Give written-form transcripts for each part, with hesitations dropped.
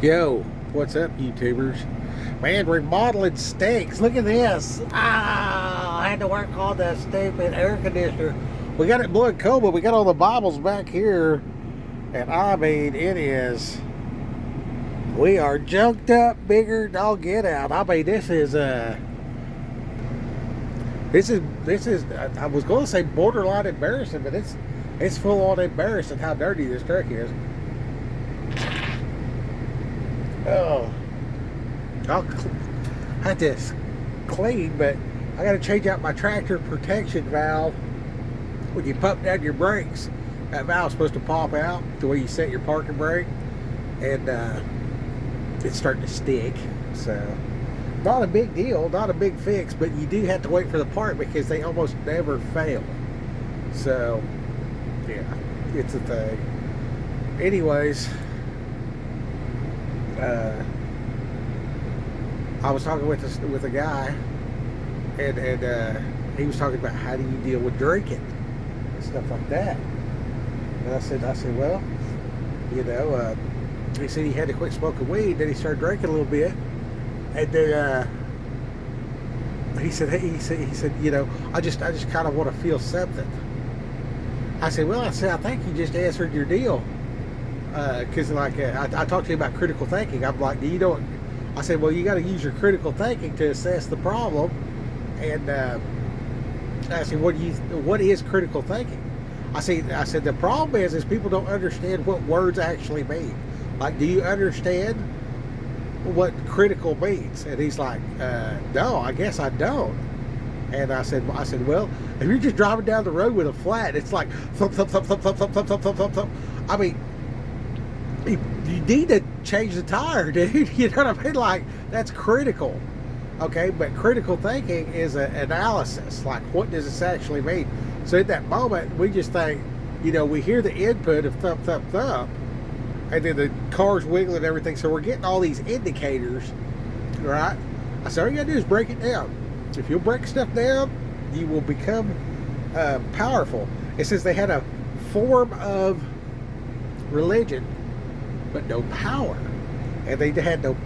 Yo, what's up, YouTubers? Man, remodeling stinks. Look at this. I had to work on the stupid air conditioner. We got it blowing cold, but we got all the Bibles back here. And I mean, it is. We are junked up bigger than I'll get out. I mean, this is. I was going to say borderline embarrassing, but it's full on embarrassing how dirty this truck is. Oh. I had this clean, but I got to change out my tractor protection valve. When you pump down your brakes, that valve's supposed to pop out the way you set your parking brake, and it's starting to stick. So, not a big deal, not a big fix, but you do have to wait for the part because they almost never fail. So, yeah, it's a thing. Anyways, I was talking with a guy, and he was talking about how do you deal with drinking and stuff like that. And I said, well, he said he had to quit smoking weed. Then he started drinking a little bit, and then he said, I just kind of want to feel something. I said, I think you just answered your deal, because I talked to you about critical thinking. I'm like, I said, well, you got to use your critical thinking to assess the problem. And I said, what is critical thinking? I said the problem is people don't understand what words actually mean. Like, do you understand what critical means? And he's like, no, I guess I don't. And I said, well, if you're just driving down the road with a flat, it's like thump, thump, thump, thump, thump, thump, thump, thump, thump, thump, thump. I mean, you need to change the tire, dude. You know what I mean? Like, that's critical. Okay, but critical thinking is an analysis. Like, what does this actually mean? So at that moment, we just think, we hear the input of thump, thump, thump, and then the car's wiggling and everything. So we're getting all these indicators, right? I said, all you gotta do is break it down. If you'll break stuff down, you will become powerful. It says they had a form of religion, but no power. And they had no,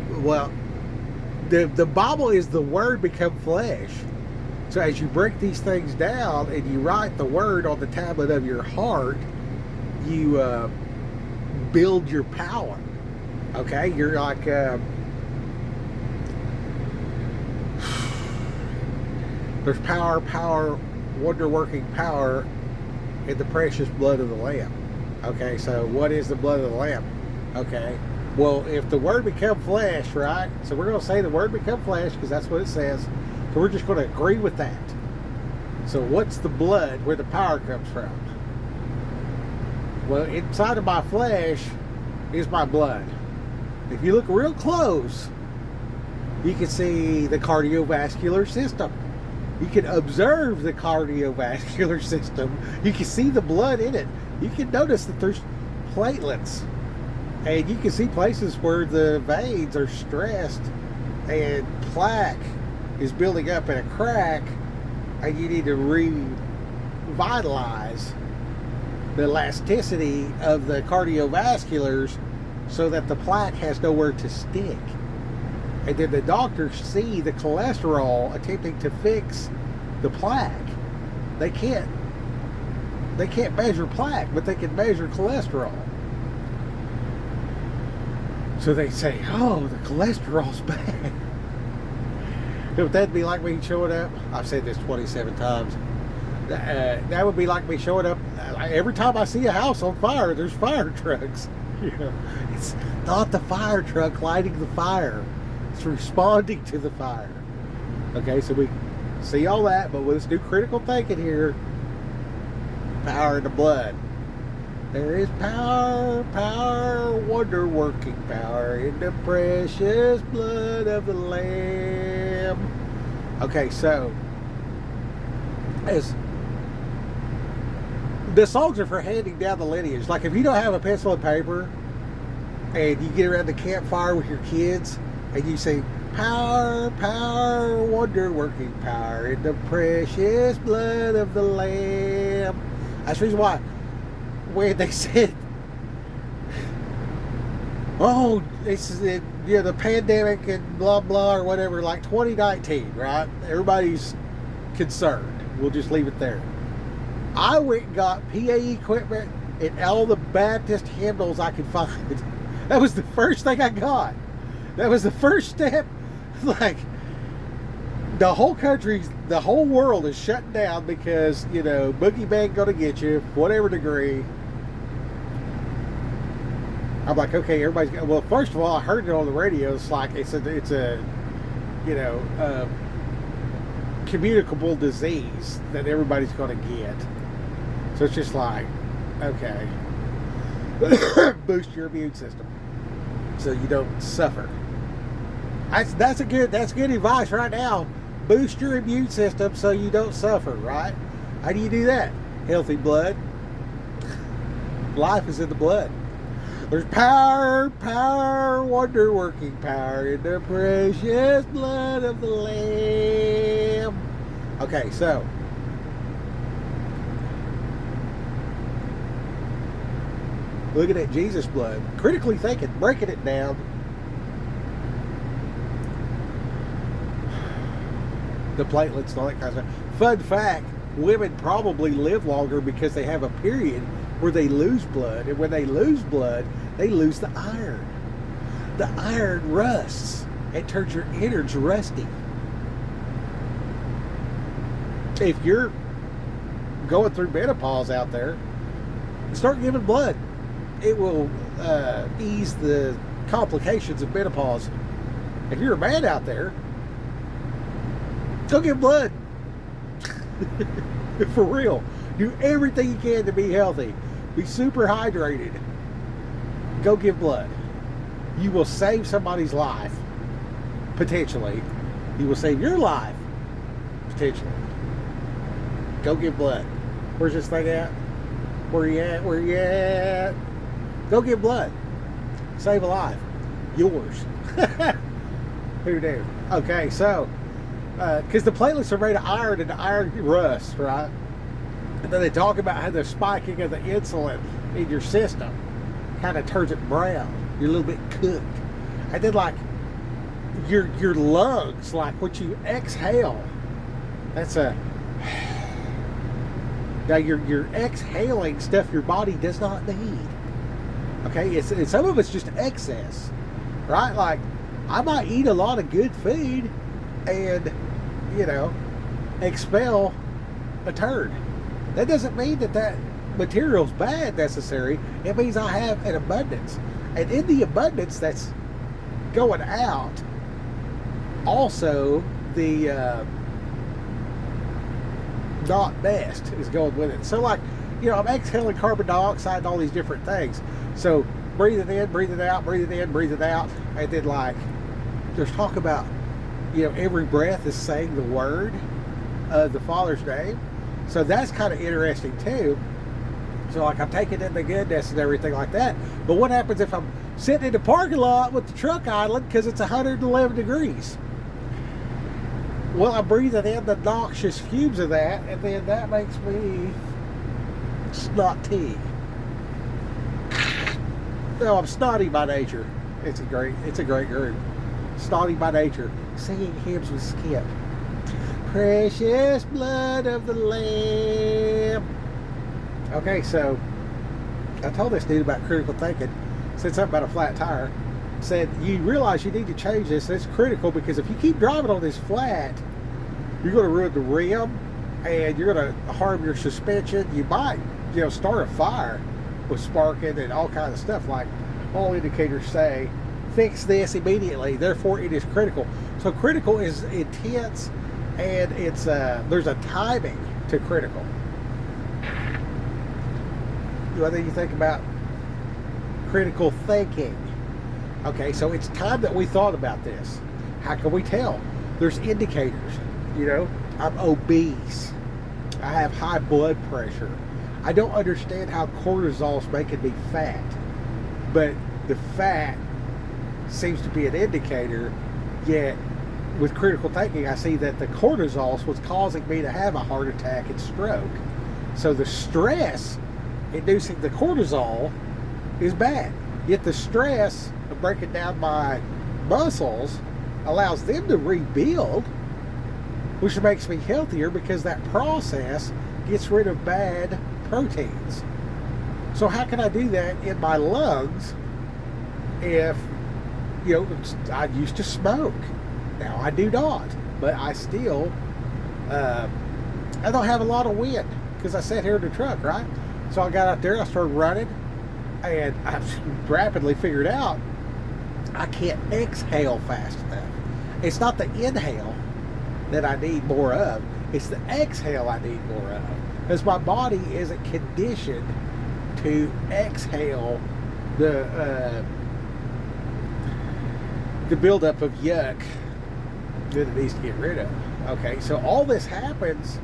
the Bible is the Word become flesh. So as you break these things down and you write the Word on the tablet of your heart, you build your power. Okay? You're like, there's power, wonder-working power in the precious blood of the Lamb. Okay, so what is the blood of the Lamb? Okay, well, if the Word become flesh, right? So we're going to say the Word become flesh because that's what it says. So we're just going to agree with that. So what's the blood where the power comes from? Well, inside of my flesh is my blood. If you look real close, you can see the cardiovascular system. You can observe the cardiovascular system. You can see the blood in it. You can notice that there's platelets. And you can see places where the veins are stressed and plaque is building up in a crack, and you need to revitalize the elasticity of the cardiovasculars so that the plaque has nowhere to stick. And then the doctors see the cholesterol attempting to fix the plaque. They can't measure plaque, but they can measure cholesterol. So they say, oh, the cholesterol's bad. If that'd be like me showing up, I've said this 27 times, that would be like me showing up, every time I see a house on fire, there's fire trucks. It's not the fire truck lighting the fire. It's responding to the fire. Okay, so we see all that, but let's do critical thinking here. Power in the blood. There is power, wonder-working power in the precious blood of the Lamb. Okay, so as the songs are for handing down the lineage. Like, if you don't have a pencil and paper and you get around the campfire with your kids and you say, power, wonder-working power in the precious blood of the Lamb. That's the reason why when they said Oh, the pandemic and blah blah or whatever, like 2019, right? Everybody's concerned. We'll just leave it there. I went and got PA equipment and all the Baptist hymnals I could find. That was the first thing I got. That was the first step. Like, the whole country, the whole world is shutting down because, boogeyman gonna get you, whatever degree. I'm like, okay, everybody's got, well, first of all, I heard it on the radio. It's like, it's a communicable disease that everybody's going to get. So it's just like, okay, boost your immune system so you don't suffer. That's good advice right now. Boost your immune system so you don't suffer, right? How do you do that? Healthy blood. Life is in the blood. There's power, wonder-working power in the precious blood of the Lamb. Okay, so looking at Jesus' blood, critically thinking, breaking it down. The platelets and all that kind of stuff. Fun fact, women probably live longer because they have a period where they lose blood, and when they lose blood, they lose the iron. The iron rusts. It turns your innards rusty. If you're going through menopause out there, start giving blood. It will ease the complications of menopause. If you're a man out there, go give blood. For real. Do everything you can to be healthy. Be super hydrated. Go give blood. You will save somebody's life. Potentially. You will save your life. Potentially. Go give blood. Where's this thing at? Where you at? Where you at? Go give blood. Save a life. Yours. Who knew? Okay, so because the platelets are made of iron and the iron rusts, right? And then they talk about how the spiking of the insulin in your system kind of turns it brown. You're a little bit cooked. And then like your lungs, like what you exhale, that's a now you're exhaling stuff your body does not need. Okay, and some of it's just excess, right? Like I might eat a lot of good food and expel a turd. That doesn't mean that material's bad necessary. It means I have an abundance. And in the abundance that's going out, also the not best is going with it. So like, I'm exhaling carbon dioxide and all these different things. So breathe it in, breathe it out, breathe it in, breathe it out. And then like, there's talk about, every breath is saying the word of the Father's name. So that's kind of interesting too. So like I'm taking in the goodness and everything like that. But what happens if I'm sitting in the parking lot with the truck idling because it's 111 degrees? Well, I'm breathing in the noxious fumes of that, and then that makes me snotty. No, I'm snotty by nature. It's a great group. Snotty by nature. Singing hymns with Skip. Precious blood of the Lamb. Okay, so I told this dude about critical thinking. Said something about a flat tire. Said, you realize you need to change this. It's critical because if you keep driving on this flat, you're going to ruin the rim and you're going to harm your suspension. You might, start a fire with sparking and all kinds of stuff. Like all indicators say, fix this immediately. Therefore, it is critical. So critical is intense, and it's there's a timing to critical. Whether you think about critical thinking. Okay, so it's time that we thought about this. How can we tell? There's indicators. I'm obese. I have high blood pressure. I don't understand how cortisol's making me fat. But the fat seems to be an indicator, yet with critical thinking, I see that the cortisol was causing me to have a heart attack and stroke. So the stress inducing the cortisol is bad. Yet the stress of breaking down my muscles allows them to rebuild, which makes me healthier because that process gets rid of bad proteins. So how can I do that in my lungs if, I used to smoke. Now I do not, but I still, I don't have a lot of wind because I sat here in the truck, right? So I got out there, I started running, and I rapidly figured out I can't exhale fast enough. It's not the inhale that I need more of, it's the exhale I need more of, because my body isn't conditioned to exhale the buildup of yuck that it needs to get rid of. Okay, so all this happens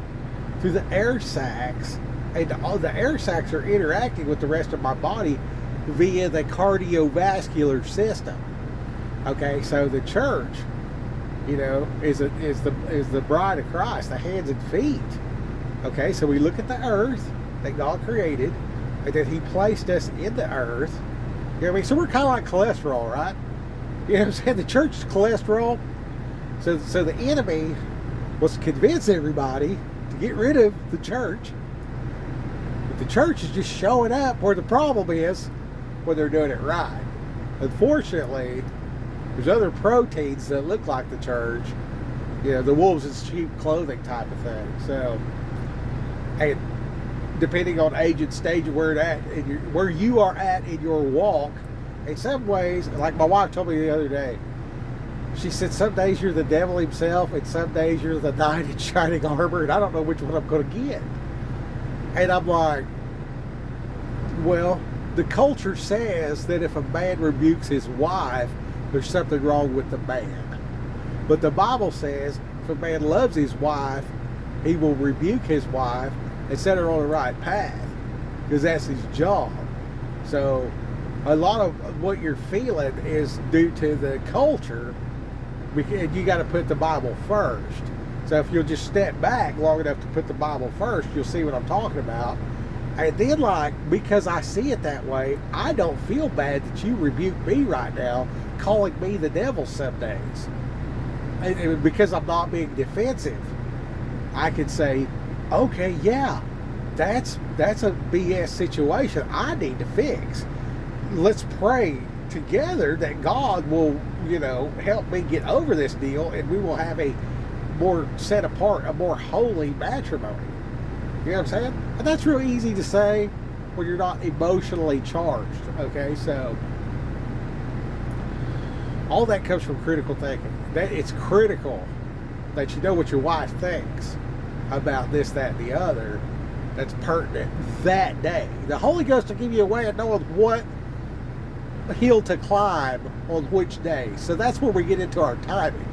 through the air sacs, and all the air sacs are interacting with the rest of my body via the cardiovascular system. Okay, so the church, is the bride of Christ, the hands and feet. Okay, so we look at the earth that God created, and that He placed us in the earth. You know what I mean? So we're kind of like cholesterol, right? You know what I'm saying? The church is cholesterol. So the enemy was to convince everybody to get rid of the church. But the church is just showing up where the problem is when they're doing it right. Unfortunately, there's other proteins that look like the church. The wolves in sheep clothing type of thing. So, and depending on age and stage of where you are at in your walk, in some ways, like my wife told me the other day, she said some days you're the devil himself, and some days you're the knight in shining armor, and I don't know which one I'm going to get. And I'm like, well, the culture says that if a man rebukes his wife, there's something wrong with the man. But the Bible says if a man loves his wife, he will rebuke his wife and set her on the right path, because that's his job. So a lot of what you're feeling is due to the culture, and you got to put the Bible first. So if you'll just step back long enough to put the Bible first, you'll see what I'm talking about. And then, because I see it that way, I don't feel bad that you rebuke me right now, calling me the devil some days. And because I'm not being defensive, I can say, okay, yeah, that's a BS situation I need to fix. Let's pray together that God will, help me get over this deal, and we will have a more set apart, a more holy matrimony. You know what I'm saying? And that's real easy to say when you're not emotionally charged. Okay, so all that comes from critical thinking. That it's critical that you know what your wife thinks about this, that, and the other that's pertinent that day. The Holy Ghost will give you a way of knowing what hill to climb on which day. So that's where we get into our timing.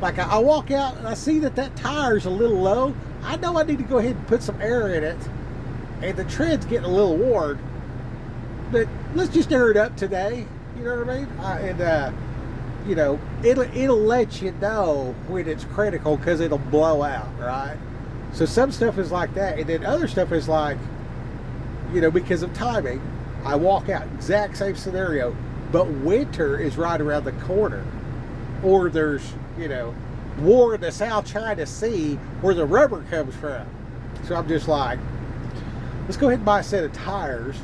Like I walk out and I see that tire's a little low. I know I need to go ahead and put some air in it, and the tread's getting a little worn, but let's just air it up today. You know what I mean? It'll let you know when it's critical, because it'll blow out, right? So some stuff is like that, and then other stuff is like, because of timing, I walk out, exact same scenario, but winter is right around the corner, or there's war in the South China Sea where the rubber comes from. So I'm just like, let's go ahead and buy a set of tires,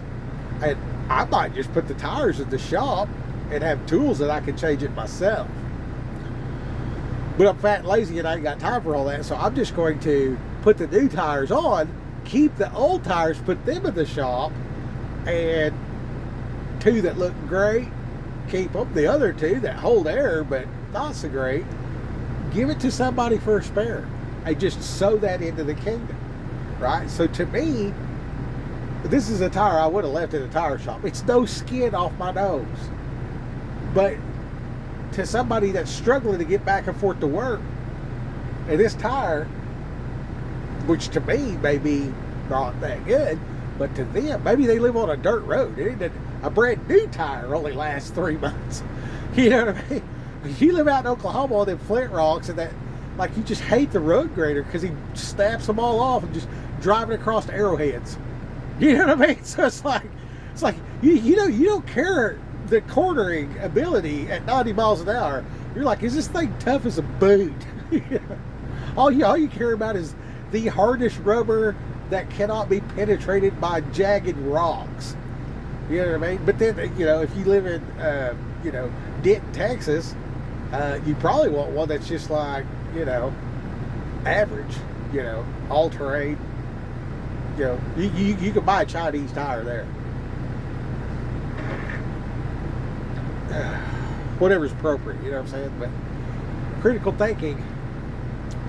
and I might just put the tires in the shop and have tools that I can change it myself. But I'm fat and lazy and I ain't got time for all that, so I'm just going to put the new tires on, keep the old tires, put them in the shop, and two that look great, keep them. The other two that hold air but not so great, give it to somebody for a spare. I just sew that into the kingdom, right? So to me, this is a tire I would have left in a tire shop. It's no skin off my nose. But to somebody that's struggling to get back and forth to work, and this tire, which to me may be not that good, but to them, maybe they live on a dirt road. A brand new tire only lasts 3 months. You know what I mean? You live out in Oklahoma on them Flint Rocks, and that, you just hate the road grader because he snaps them all off and just driving across the arrowheads. You know what I mean? So it's like you don't care the cornering ability at 90 miles an hour, you're like, is this thing tough as a boot? all you care about is the hardest rubber that cannot be penetrated by jagged rocks. You know what I mean? But then, if you live in, Denton, Texas, you probably want one that's just like, average, all terrain. You can buy a Chinese tire there. Whatever's appropriate, you know what I'm saying? But critical thinking,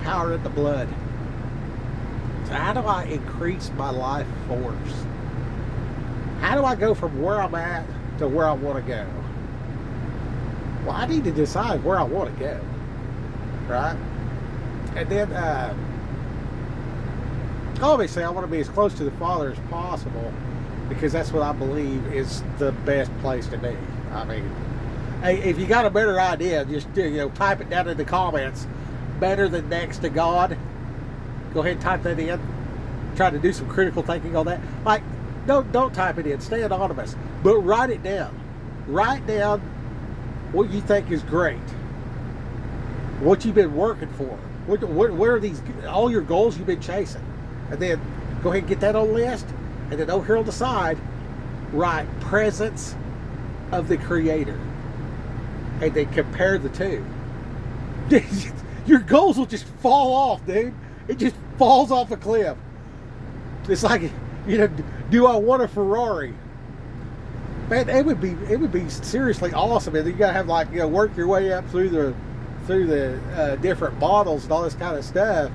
power in the blood. So how do I increase my life force? How do I go from where I'm at to where I want to go? Well, I need to decide where I want to go, right? And then, obviously, I want to be as close to the Father as possible, because that's what I believe is the best place to be. I mean, hey, if you got a better idea, just type it down in the comments. Better than next to God. Go ahead and type that in. Try to do some critical thinking on that. Like, don't type it in. Stay anonymous. But write it down. Write down what you think is great. What you've been working for. What are these, all your goals you've been chasing. And then go ahead and get that on the list. And then over here on the side, write presence of the Creator. And then compare the two. Your goals will just fall off, dude. It just falls off a cliff. It's like, do I want a Ferrari? Man, it would be seriously awesome. And you gotta have work your way up through the different models and all this kind of stuff.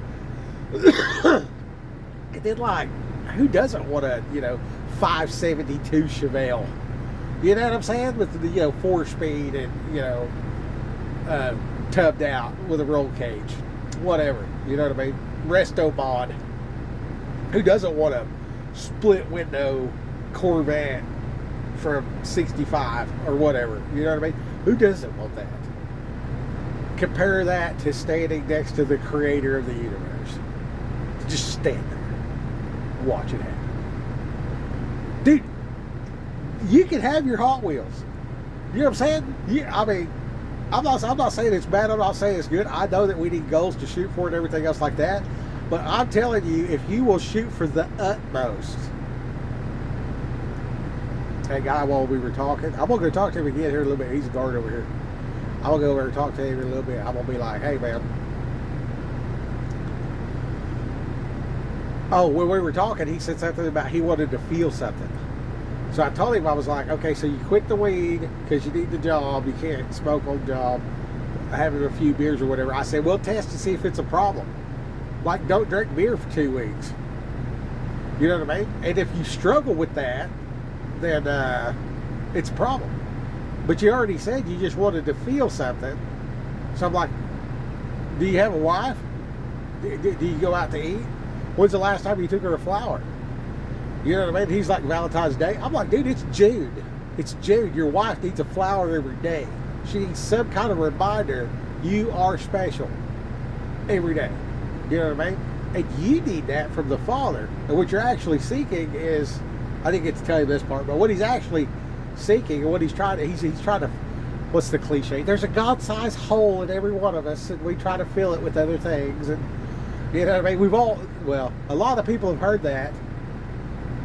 And then who doesn't want a 572 Chevelle? You know what I'm saying? With the 4-speed and tubbed out with a roll cage, whatever. You know what I mean? Resto mod. Who doesn't want a split window Corvette from 65 or whatever? You know what I mean? Who doesn't want that? Compare that to standing next to the Creator of the universe. Just stand there, watch it happen, dude. You can have your Hot Wheels. You know what I'm saying? I mean, I'm not saying it's bad. I'm not saying it's good. I know that we need goals to shoot for and everything else like that. But I'm telling you, if you will shoot for the utmost. That guy, while we were talking, I'm going to go talk to him again here in a little bit. He's a guard over here. I'm going to go over and talk to him in a little bit. I'm going to be like, hey, man. Oh, when we were talking, he said something about he wanted to feel something. So I told him, I was like, okay, so you quit the weed because you need the job. You can't smoke on the job, having a few beers or whatever. I said, we'll test to see if it's a problem. Like, don't drink beer for 2 weeks. You know what I mean? And if you struggle with that, then it's a problem. But you already said you just wanted to feel something. So I'm like, do you have a wife? Do you go out to eat? When's the last time you took her a flower? You know what I mean? He's like, Valentine's Day. I'm like, dude, it's June. It's June. Your wife needs a flower every day. She needs some kind of reminder you are special every day. You know what I mean? And you need that from the Father. And what you're actually seeking is, I didn't get to tell you this part, but what he's actually seeking and what he's trying to, he's trying to, what's the cliche? There's a God-sized hole in every one of us, and we try to fill it with other things. And you know what I mean? We've all, well, a lot of people have heard that.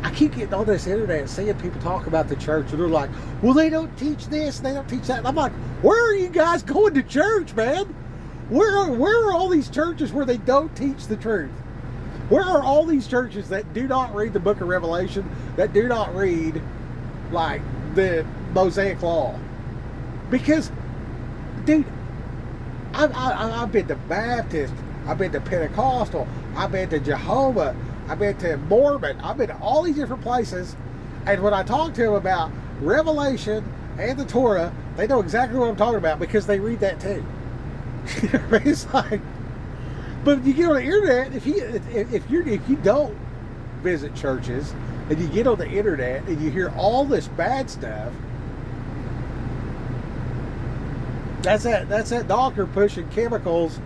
I keep getting on this internet and seeing people talk about the church, and they're like, well, they don't teach this, they don't teach that. And I'm like, where are you guys going to church, man? Where are all these churches where they don't teach the truth? Where are all these churches that do not read the book of Revelation, that do not read, like, the Mosaic Law? Because, dude, I've been to Baptist, I've been to Pentecostal, I've been to Jehovah, I've been to Mormon, I've been to all these different places, and when I talk to them about Revelation and the Torah, they know exactly what I'm talking about because they read that too. You know what I mean? It's like, but if you get on the internet, if you don't visit churches and you get on the internet and you hear all this bad stuff, that's that doctor pushing chemicals.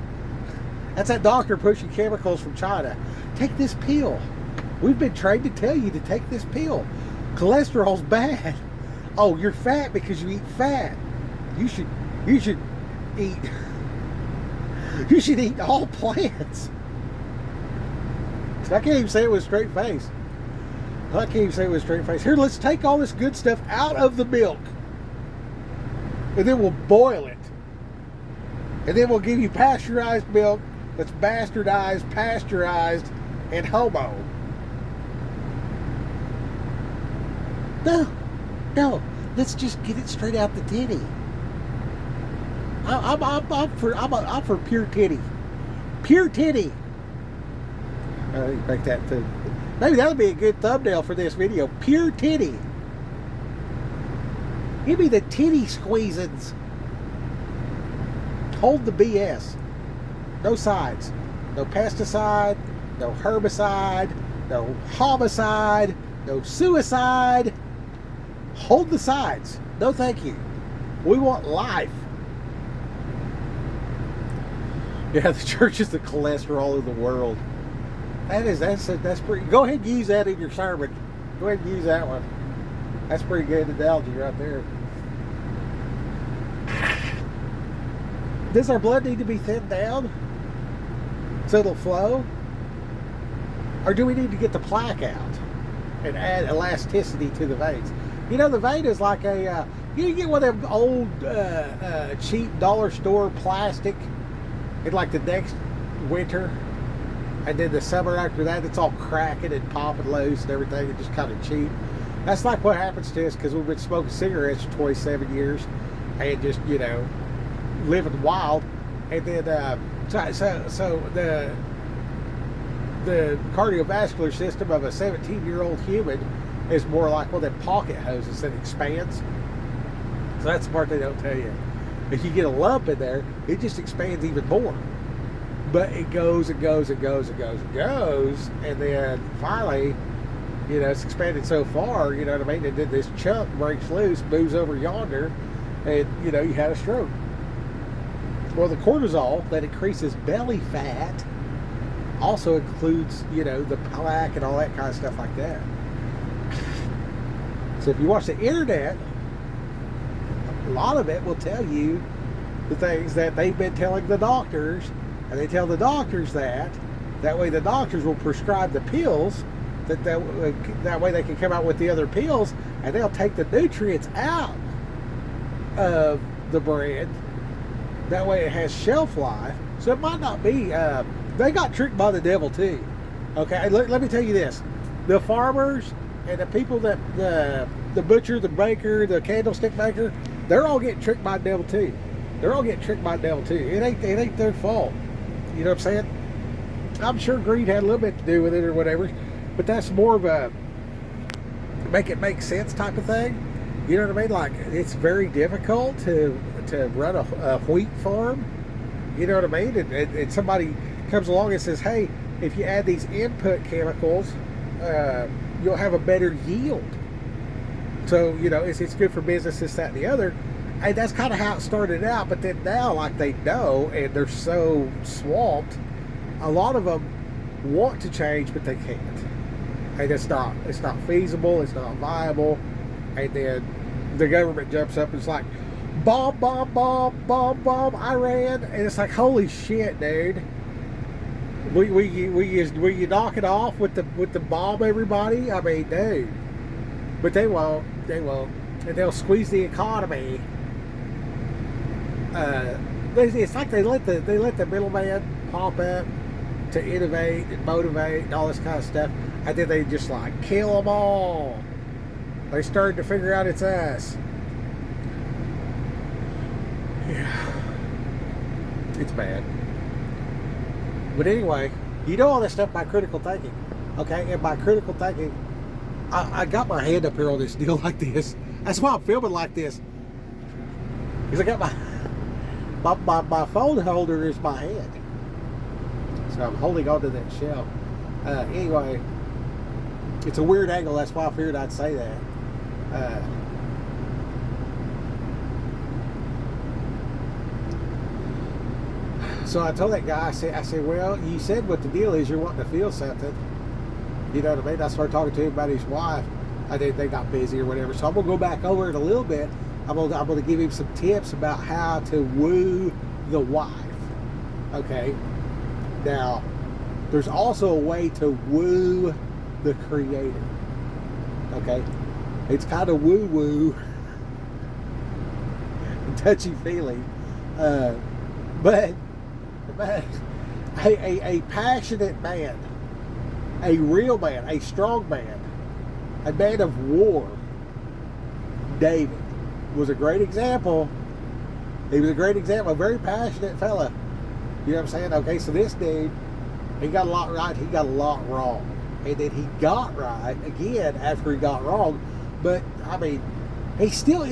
That's that doctor pushing chemicals from China. Take this pill. We've been trained to tell you to take this pill. Cholesterol's bad. Oh, you're fat because you eat fat. You should eat you should eat all plants. I can't even say it with a straight face. I can't even say it with a straight face. Here, let's take all this good stuff out of the milk. And then we'll boil it. And then we'll give you pasteurized milk that's bastardized, pasteurized, and homo. No. Let's just get it straight out the titty. I'm for pure titty. Pure titty. Make that too. Maybe that'll be a good thumbnail for this video. Pure titty. Give me the titty squeezins. Hold the BS. No sides. No pesticide. No herbicide. No homicide. No suicide. Hold the sides. No thank you. We want life. Yeah, the church is the cholesterol of the world. That's pretty. Go ahead and use that in your sermon. Go ahead and use that one. That's pretty good analogy right there. Does our blood need to be thinned down so it'll flow? Or do we need to get the plaque out and add elasticity to the veins? You know, the vein is like a, you get one of them old, cheap dollar store plastic in like the next winter. And then the summer after that, it's all cracking and popping loose and everything. It's just kind of cheap. That's like what happens to us because we've been smoking cigarettes for 27 years and just, you know, living wild. And then, so the cardiovascular system of a 17-year-old human is more like one of them pocket hoses that expands. So that's the part they don't tell you. If you get a lump in there, it just expands even more. But it goes and goes and goes and goes and goes, and then finally, you know, it's expanded so far, you know what I mean? And then this chunk breaks loose, moves over yonder, and, you know, you had a stroke. Well, the cortisol that increases belly fat also includes, you know, the plaque and all that kind of stuff like that. So if you watch the internet, a lot of it will tell you the things that they've been telling the doctors, and they tell the doctors that way the doctors will prescribe the pills that way they can come out with the other pills, and they'll take the nutrients out of the bread. That way it has shelf life. So it might not be, they got tricked by the devil too. Okay, let me tell you this. The farmers and the people that, the butcher, the baker, the candlestick maker, they're all getting tricked by the devil too. They're all getting tricked by the devil too. It ain't their fault. You know what I'm saying? I'm sure greed had a little bit to do with it or whatever, but that's more of a make it make sense type of thing. You know what I mean? Like, it's very difficult to run a wheat farm. You know what I mean? And somebody comes along and says, hey, if you add these input chemicals, you'll have a better yield. So, you know, it's good for business, this, that, and the other. And that's kind of how it started out. But then now, like, they know, and they're so swamped, a lot of them want to change, but they can't. And it's not feasible, it's not viable. And then the government jumps up and it's like, bomb, Iran. And it's like, holy shit, dude. Will you knock it off with the bomb, everybody? I mean, dude. But they won't. And they'll squeeze the economy. It's like they let the middleman pop up to innovate and motivate and all this kind of stuff, and then they just like kill them all. They started to figure out it's us. Yeah, it's bad. But anyway, you know all this stuff by critical thinking, okay? And by critical thinking, I got my hand up here on this deal like this. That's why I'm filming like this. Because I got my phone holder is my hand. So I'm holding onto that shelf. Anyway, it's a weird angle. That's why I figured I'd say that. So I told that guy, I said, well, you said what the deal is. You're wanting to feel something. You know what I mean? I started talking to him about his wife. I think they got busy or whatever. So I'm gonna go back over it a little bit. I'm gonna give him some tips about how to woo the wife. Okay. Now, there's also a way to woo the creator. Okay. It's kind of woo-woo, touchy-feely, but a passionate man, a real man, a strong man, a man of war. David was a great example. He was a great example, a very passionate fella. You know what I'm saying? Okay, so this dude, he got a lot right, he got a lot wrong. And then he got right again after he got wrong. But I mean, he's still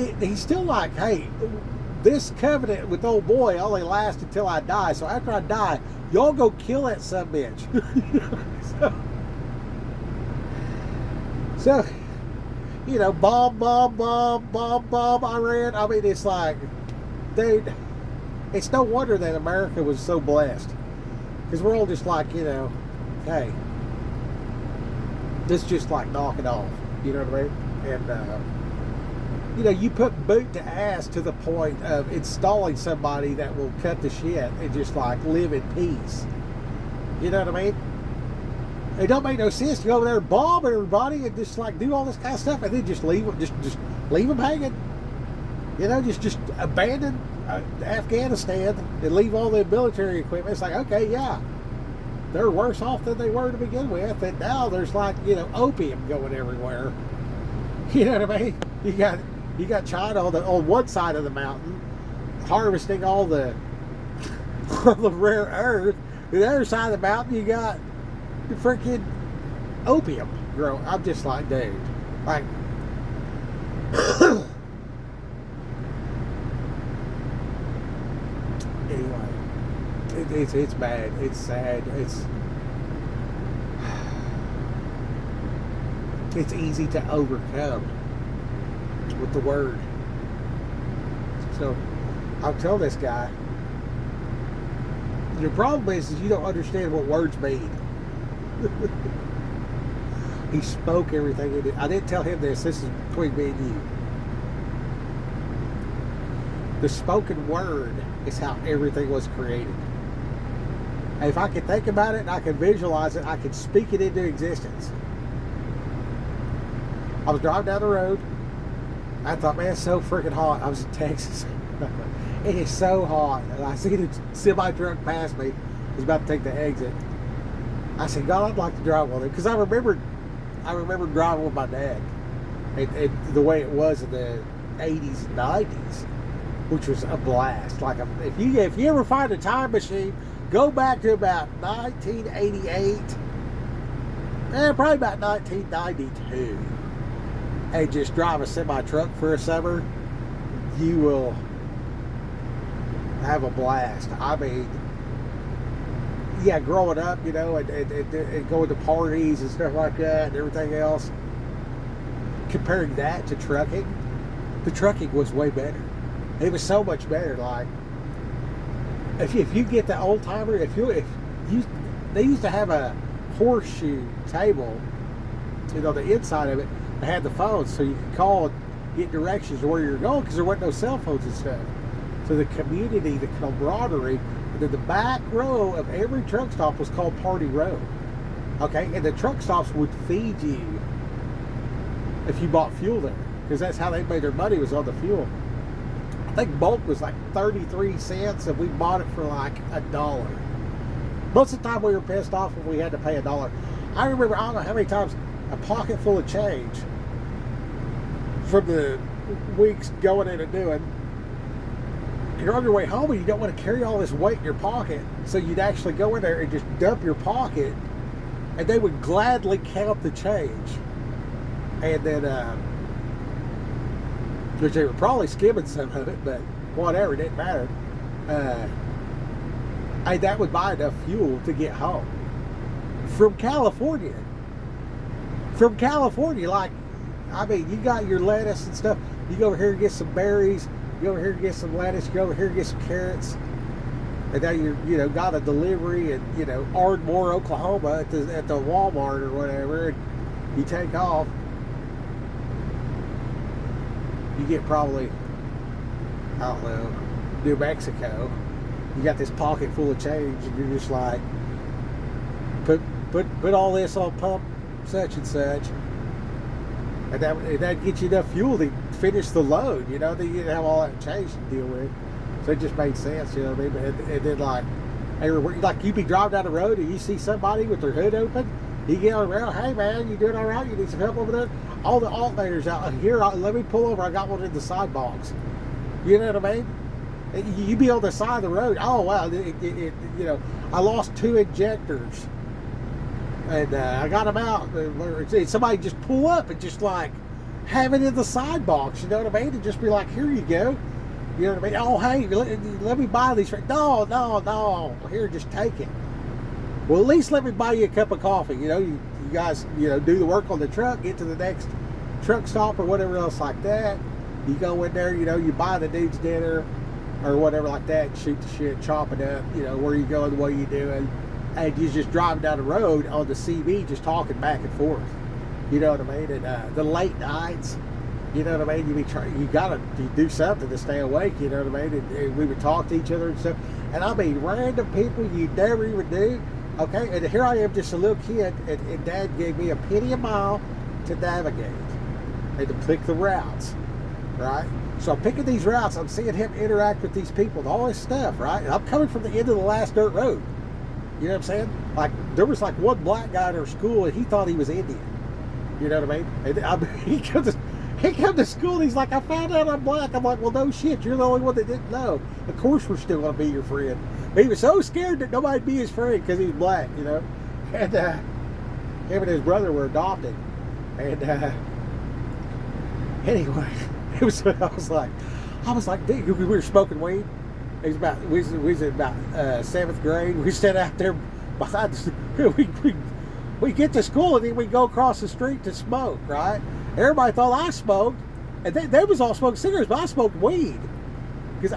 like, hey, this covenant with old boy only lasts until I die. So after I die, y'all go kill that subbitch. so, you know, Bob, Iran. I mean, it's like, dude, it's no wonder that America was so blessed. Because we're all just like, you know, hey, let's just like knock it off. You know what I mean? And, you know, you put boot to ass to the point of installing somebody that will cut the shit and just like live in peace. You know what I mean? It don't make no sense to go over there and bomb everybody and just like do all this kind of stuff and then just leave them, just leave them hanging. You know, just abandon Afghanistan and leave all the military equipment. It's like, okay, yeah, they're worse off than they were to begin with, and now there's like, you know, opium going everywhere. You know what I mean? You got China on one side of the mountain harvesting all the rare earth. The other side of the mountain, you got the freaking opium growing. I'm just like, dude, like. Anyway, it's bad. It's sad. It's easy to overcome with the word. So I'll tell this guy, the problem is you don't understand what words mean. He spoke everything he did. I didn't tell him this. This is between me and you. The spoken word is how everything was created. And if I can think about it and I can visualize it, I can speak it into existence. I was driving down the road. I thought, man, it's so freaking hot. I was in Texas. It is so hot. And I see the semi truck pass me. He's about to take the exit. I said, God, I'd like to drive one. Because I remember driving with my dad. The way it was in the 80s and 90s. Which was a blast. Like, if you ever find a time machine, go back to about 1988. Probably about 1992. And just drive a semi-truck for a summer, you will have a blast. I mean, yeah, growing up, you know, and going to parties and stuff like that and everything else, comparing that to trucking, the trucking was way better. It was so much better. Like, if you get the old timer, they used to have a horseshoe table, you know, the inside of it, they had the phones, so you could call and get directions to where you're going, because there weren't no cell phones and stuff. So the community, the camaraderie, and then the back row of every truck stop was called Party Row. Okay, and the truck stops would feed you if you bought fuel there, because that's how they made their money, was on the fuel. I think bulk was like 33 cents, and we bought it for like $1. Most of the time we were pissed off when we had to pay $1. I remember, I don't know how many times, a pocket full of change from the weeks going in and doing. You're on your way home and you don't want to carry all this weight in your pocket, so you'd actually go in there and just dump your pocket, and they would gladly count the change. And then, which they were probably skimming some of it, but whatever, it didn't matter. That would buy enough fuel to get home. From California, like, I mean, you got your lettuce and stuff. You go over here and get some berries. You go over here and get some lettuce. You go over here and get some carrots. And now you got a delivery in, Ardmore, Oklahoma at the Walmart or whatever. And you take off. you get probably, I don't know, New Mexico. You got this pocket full of change, and you're just like, put all this on pump such and such, and that gets you enough fuel to finish the load. You know, then you didn't have all that change to deal with, so it just made sense. You know what I mean? And then like you'd be driving down the road and you see somebody with their hood open. You get around, hey man, you doing all right? You need some help over there? All the alternators out here. Let me pull over. I got one in the side box. You know what I mean? You be on the side of the road. Oh wow, you know, I lost 2 injectors, and I got them out. Somebody just pull up and just like have it in the side box. You know what I mean? And just be like, here you go. You know what I mean? Oh hey, let me buy these. No. Here, just take it. Well, at least let me buy you a cup of coffee. You know, you guys, you know, do the work on the truck, get to the next truck stop or whatever else like that. You go in there, you know, you buy the dude's dinner or whatever like that, shoot the shit, chop it up, you know, where you going, what you doing, and you just driving down the road on the CB, just talking back and forth. You know what I mean? And the late nights, you know what I mean? You gotta do something to stay awake. You know what I mean? And we would talk to each other and stuff. And I mean, random people you never even knew. Okay, and here I am, just a little kid, and Dad gave me a penny a mile to navigate and to pick the routes, right? So I'm picking these routes, I'm seeing him interact with these people and all this stuff, right? And I'm coming from the end of the last dirt road. You know what I'm saying? Like, there was like one black guy in our school, and he thought he was Indian. You know what I mean? And he comes to school, and he's like, I found out I'm black. I'm like, well, no shit, you're the only one that didn't know. Of course we're still going to be your friend. But he was so scared that nobody'd be his friend because he's black, you know. And him and his brother were adopted. And anyway, I was like, dude, we were smoking weed. We was in about 7th grade. We sat out there behind we get to school, and then we go across the street to smoke, right? Everybody thought I smoked, and they was all smoking cigarettes, but I smoked weed. Because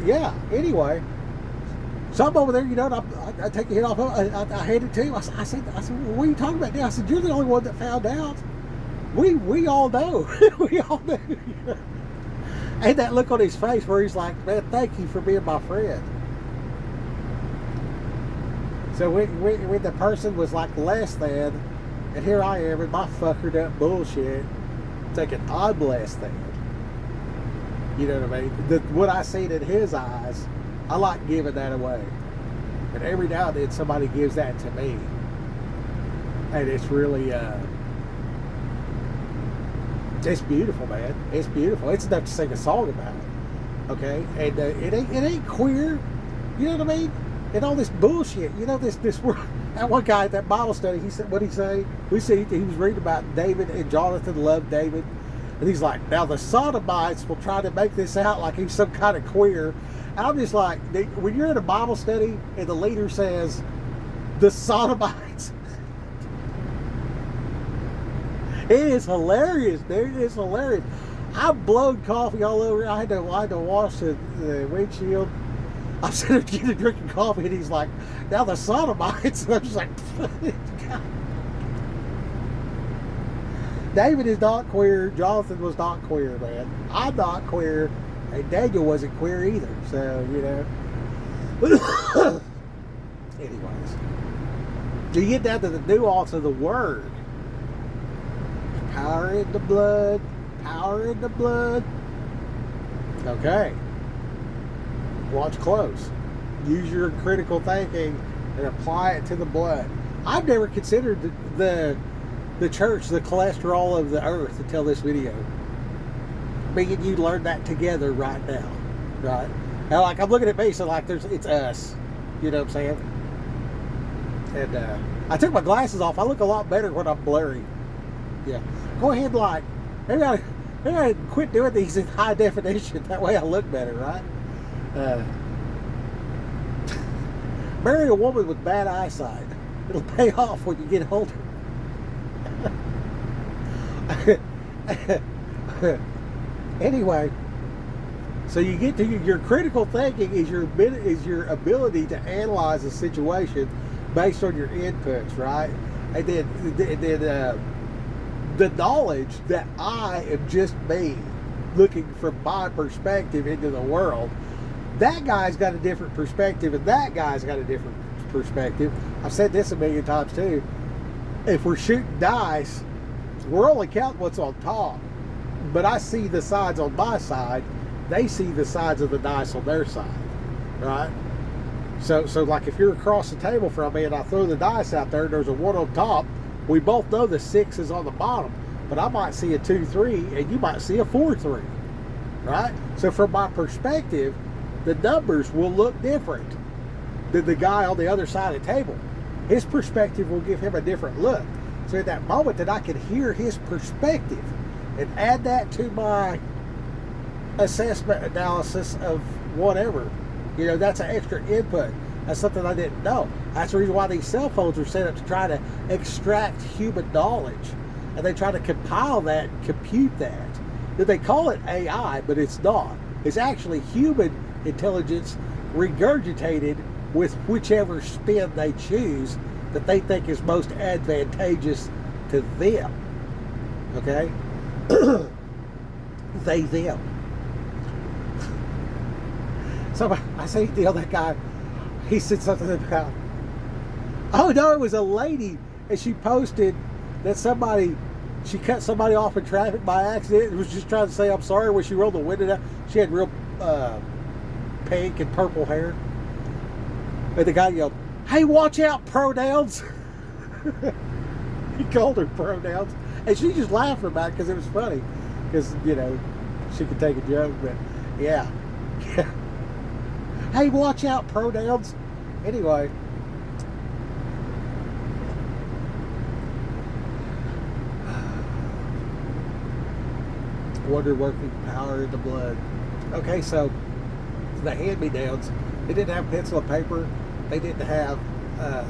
yeah, anyway. So I'm over there, you know, and I take a hit off. I hand it to him. I said, what are you talking about now? I said, you're the only one that found out. We all know. We all know. And that look on his face where he's like, man, thank you for being my friend. So when the person was like less than, and here I am with my fuckered up bullshit, thinking I'm less than. You know what I mean? What I seen in his eyes, I like giving that away. And every now and then somebody gives that to me. And it's really, it's beautiful, man. It's beautiful. It's enough to sing a song about it. Okay? And it ain't queer. You know what I mean? And all this bullshit. You know, this that one guy at that Bible study, he said, what'd he say? He was reading about David, and Jonathan loved David. And he's like, now the Sodomites will try to make this out like he's some kind of queer. And I'm just like, when you're in a Bible study and the leader says, the Sodomites, it is hilarious, dude. It's hilarious. I've blown coffee all over. I had to wash the windshield. I'm sitting there drinking coffee, and he's like, now the Sodomites. And I'm just like, God. David is not queer. Jonathan was not queer, man. I'm not queer. And Daniel wasn't queer either. So, you know. Anyways. You get down to the nuance of the word. Power in the blood. Power in the blood. Okay. Watch close. Use your critical thinking and apply it to the blood. I've never considered the church the cholesterol of the earth until this video. Me and you learned that together right now. Right? Now, like, I'm looking at me, so like it's us. You know what I'm saying? And I took my glasses off. I look a lot better when I'm blurry. Yeah. Go ahead, like, maybe I quit doing these in high definition. That way I look better, right? Marry a woman with bad eyesight. It'll pay off when you get older. Anyway, so you get to your critical thinking is your ability to analyze a situation based on your inputs, right? And then the knowledge that I am just me looking from my perspective into the world. That guy's got a different perspective, and that guy's got a different perspective. I've said this a million times too. If we're shooting dice, we're only counting what's on top. But I see the sides on my side. They see the sides of the dice on their side, right? So like if you're across the table from me and I throw the dice out there and there's a 1 on top, we both know the 6 is on the bottom. But I might see a 2-3 and you might see a 4-3, right? So from my perspective, the numbers will look different than the guy on the other side of the table. His perspective will give him a different look. So in that moment that I can hear his perspective and add that to my assessment analysis of whatever, that's an extra input. That's something I didn't know. That's the reason why these cell phones are set up to try to extract human knowledge. And they try to compile that, compute that. They call it AI, but it's not. It's actually human intelligence regurgitated with whichever spin they choose that they think is most advantageous to them. Okay? They, them. So I say, that guy, he said something about, oh no, it was a lady, and she posted that she cut somebody off in traffic by accident and was just trying to say I'm sorry when she rolled the window down. She had real pink and purple hair. And the guy yelled, hey, watch out, pronouns. He called her pronouns. And she just laughed about it because it was funny. Because, she could take a joke, but yeah. Hey, watch out, pronouns. Anyway. Wonder working power in the blood. Okay, so the hand-me-downs, they didn't have pencil and paper. They didn't have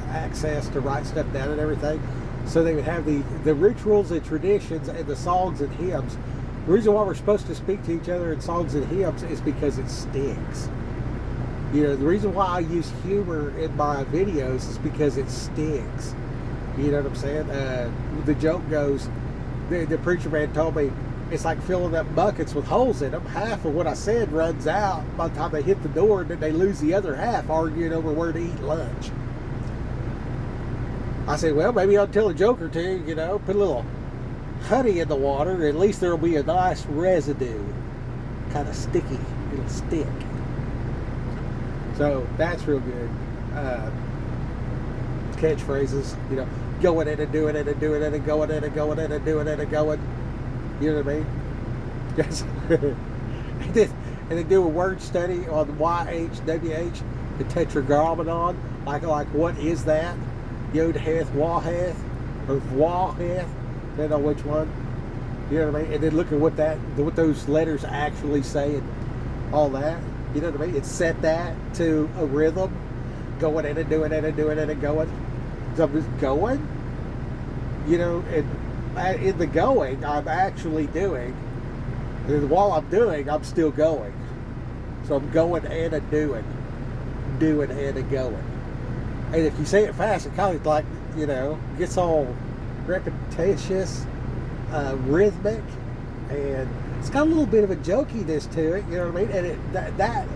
access to write stuff down and everything. So they would have the rituals and traditions and the songs and hymns. The reason why we're supposed to speak to each other in songs and hymns is because it sticks. The reason why I use humor in my videos is because it sticks. You know what I'm saying? The joke goes, the preacher man told me, it's like filling up buckets with holes in them. Half of what I said runs out by the time they hit the door, and then they lose the other half arguing over where to eat lunch. I said, well, maybe I'll tell a joke or two, put a little honey in the water. At least there'll be a nice residue. Kind of sticky. It'll stick. So that's real good. Catchphrases, going in and doing it and doing it and going in and going in and doing it and going. You know what I mean? Yes. And they do a word study on YHWH, the Tetragrammaton. Like what is that? Yod-Heth, Wah-Heth, or Vwah-Heth. They know which one. You know what I mean? And then look at what those letters actually say and all that. You know what I mean? It's set that to a rhythm, going in and doing it and doing it and going. So I'm just going, and in the going, I'm actually doing. And while I'm doing, I'm still going. So I'm going and a doing and a going. And if you say it fast, it kind of like, gets all repetitious, rhythmic, and it's got a little bit of a jokiness to it. You know what I mean? And that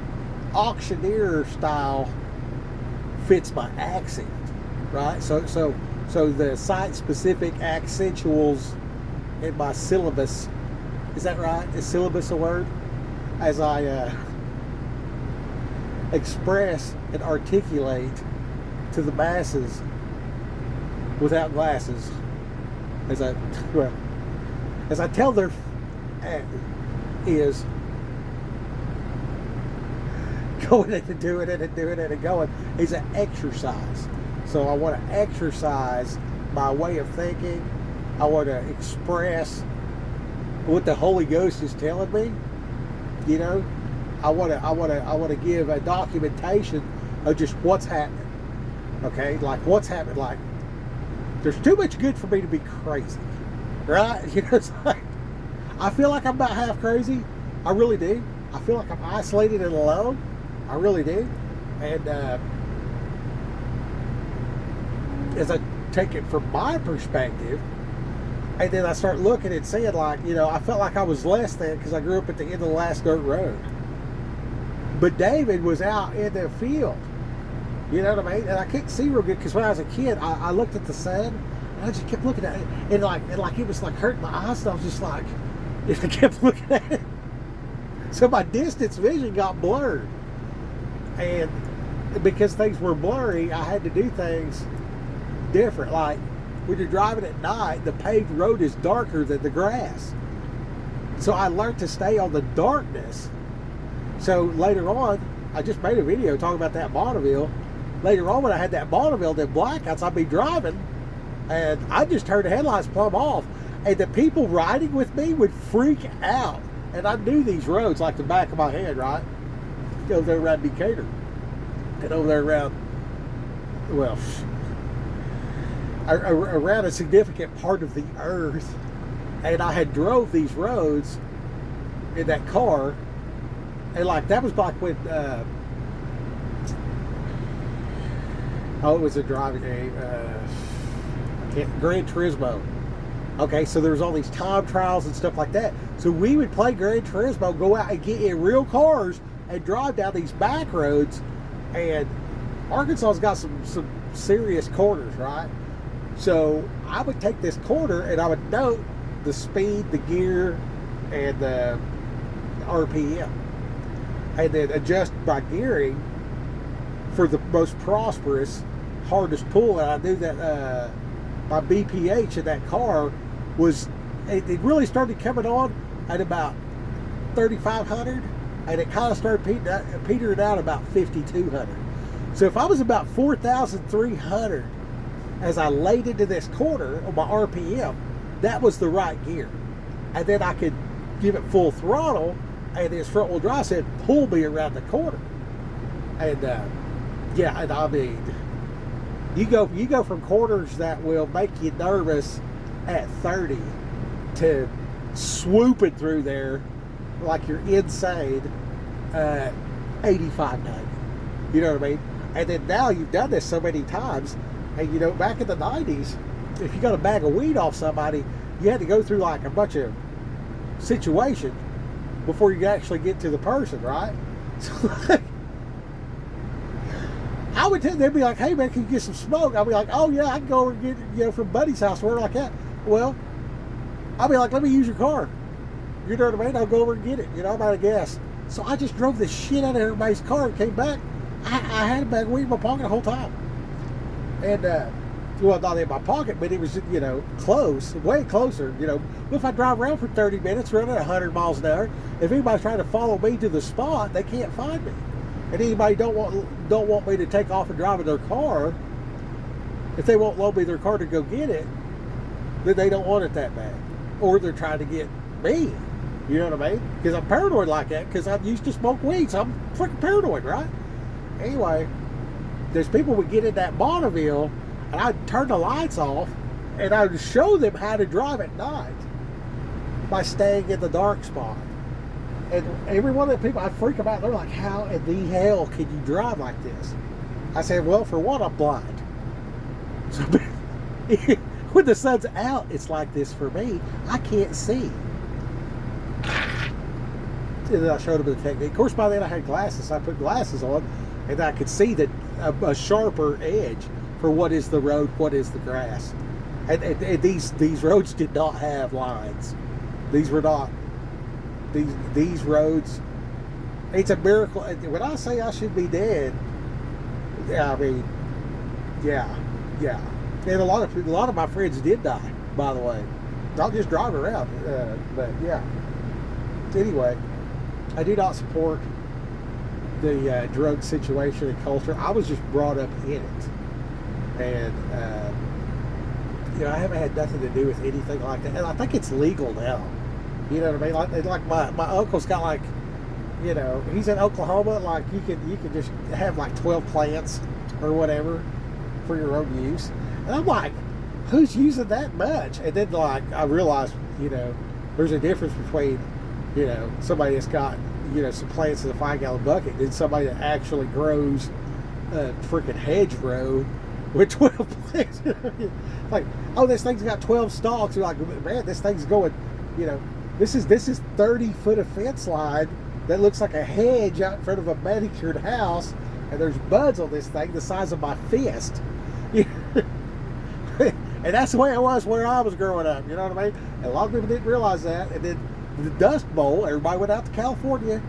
auctioneer style fits my accent, right? So the site-specific accentuals in my syllabus, is that right? Is syllabus a word? As I express and articulate to the masses without glasses, as I tell their is going and doing it and doing it and going is an exercise. So I want to exercise my way of thinking. I want to express what the Holy Ghost is telling me. I want to give a documentation of just what's happening. Okay, like what's happening. Like there's too much good for me to be crazy, right? It's like I feel like I'm about half crazy. I really do. I feel like I'm isolated and alone. I really do. And as I take it from my perspective, And then I start looking and saying, like, you know, I felt like I was less than because I grew up at the end of the last dirt road. But David was out in the field. You know what I mean? And I couldn't see real good because when I was a kid, I looked at the sun and I just kept looking at it. And like it was like hurting my eyes. And I was just like, I kept looking at it. So my distance vision got blurred. And because things were blurry, I had to do things different. Like, when you're driving at night, the paved road is darker than the grass. So I learned to stay on the darkness. So later on, I just made a video talking about that Bonneville. Later on, when I had that Bonneville, the blackouts, I'd be driving, and I just turned the headlights plumb off. And the people riding with me would freak out. And I knew these roads like the back of my hand, right? Over there around Decatur. And over there around, well, around a significant part of the earth. And I had drove these roads in that car, and like that was back when it was a driving game, Gran Turismo. Okay, so there was all these time trials and stuff like that. So we would play Gran Turismo, go out and get in real cars and drive down these back roads. And Arkansas's got some serious corners, right? So I would take this corner and I would note the speed, the gear, and the RPM. And then adjust my gearing for the most prosperous, hardest pull. And I knew that my BPH in that car was, it really started coming on at about 3,500. And it kind of started petering out about 5,200. So if I was about 4,300 as I laid into this corner on my RPM, that was the right gear. And then I could give it full throttle, and this front wheel drive said pull me around the corner. And yeah, and I mean, you go from corners that will make you nervous at 30 to swooping through there like you're insane 85, 90. You know what I mean? And then now you've done this so many times, and you know, back in the 90s, if you got a bag of weed off somebody, you had to go through like a bunch of situations before you could actually get to the person, right? So like, I would tell, they'd be like, hey man, can you get some smoke? I'll be like, oh yeah, I can go over and get, you know, from Buddy's house, where like that. Well, I'll be like, let me use your car. You know what I mean? I'll go over and get it. You know, I'm out of gas. So I just drove the shit out of everybody's car and came back. I had a bag of weed in my pocket the whole time. And, well, not in my pocket, but it was, you know, close, way closer. You know, if I drive around for 30 minutes, running 100 miles an hour, if anybody's trying to follow me to the spot, they can't find me. And anybody don't want me to take off and drive in their car, if they won't loan me their car to go get it, then they don't want it that bad. Or they're trying to get me. You know what I mean? Because I'm paranoid like that, because I used to smoke weed, so I'm freaking paranoid, right? Anyway, there's people would get in that Bonneville, and I'd turn the lights off, and I would show them how to drive at night by staying in the dark spot. And every one of the people, I'd freak them out. They're like, how in the hell can you drive like this? I said, well, for one, I'm blind. So when the sun's out, it's like this for me. I can't see. And then I showed them the technique. Of course, by then I had glasses. So I put glasses on, and I could see that a sharper edge for what is the road, what is the grass. And these roads did not have lines. These were not. These roads, it's a miracle. When I say I should be dead, I mean, yeah. And a lot of my friends did die, by the way. Not just drive around, but yeah. Anyway, I do not support the drug situation and culture. I was just brought up in it, and you know, I haven't had nothing to do with anything like that. And I think it's legal now. You know what I mean? Like my uncle's got, like, you know, he's in Oklahoma. Like you can just have like 12 plants or whatever for your own use. And I'm like, who's using that much? And then like I realized, you know, there's a difference between, you know, somebody that's got, you know, some plants in a 5-gallon bucket and somebody that actually grows a freaking hedgerow with 12 planks. Like, oh, this thing's got 12 stalks. You're like, man, this thing's going, you know, this is 30 foot of fence line that looks like a hedge out in front of a manicured house, and there's buds on this thing the size of my fist. And that's the way it was where I was growing up, you know what I mean? And a lot of people didn't realize that. And then the Dust Bowl, everybody went out to California,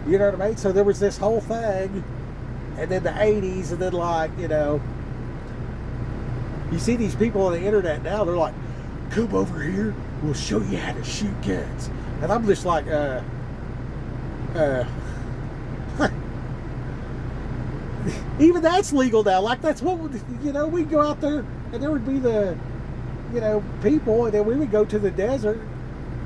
you know what I mean? So there was this whole thing, and then the 80s, and then, like, you know, you see these people on the internet now, they're like, come over here, we'll show you how to shoot guns. And I'm just like, even that's legal now. Like, that's what, you know, we'd go out there, and there would be the, you know, people, and then we would go to the desert,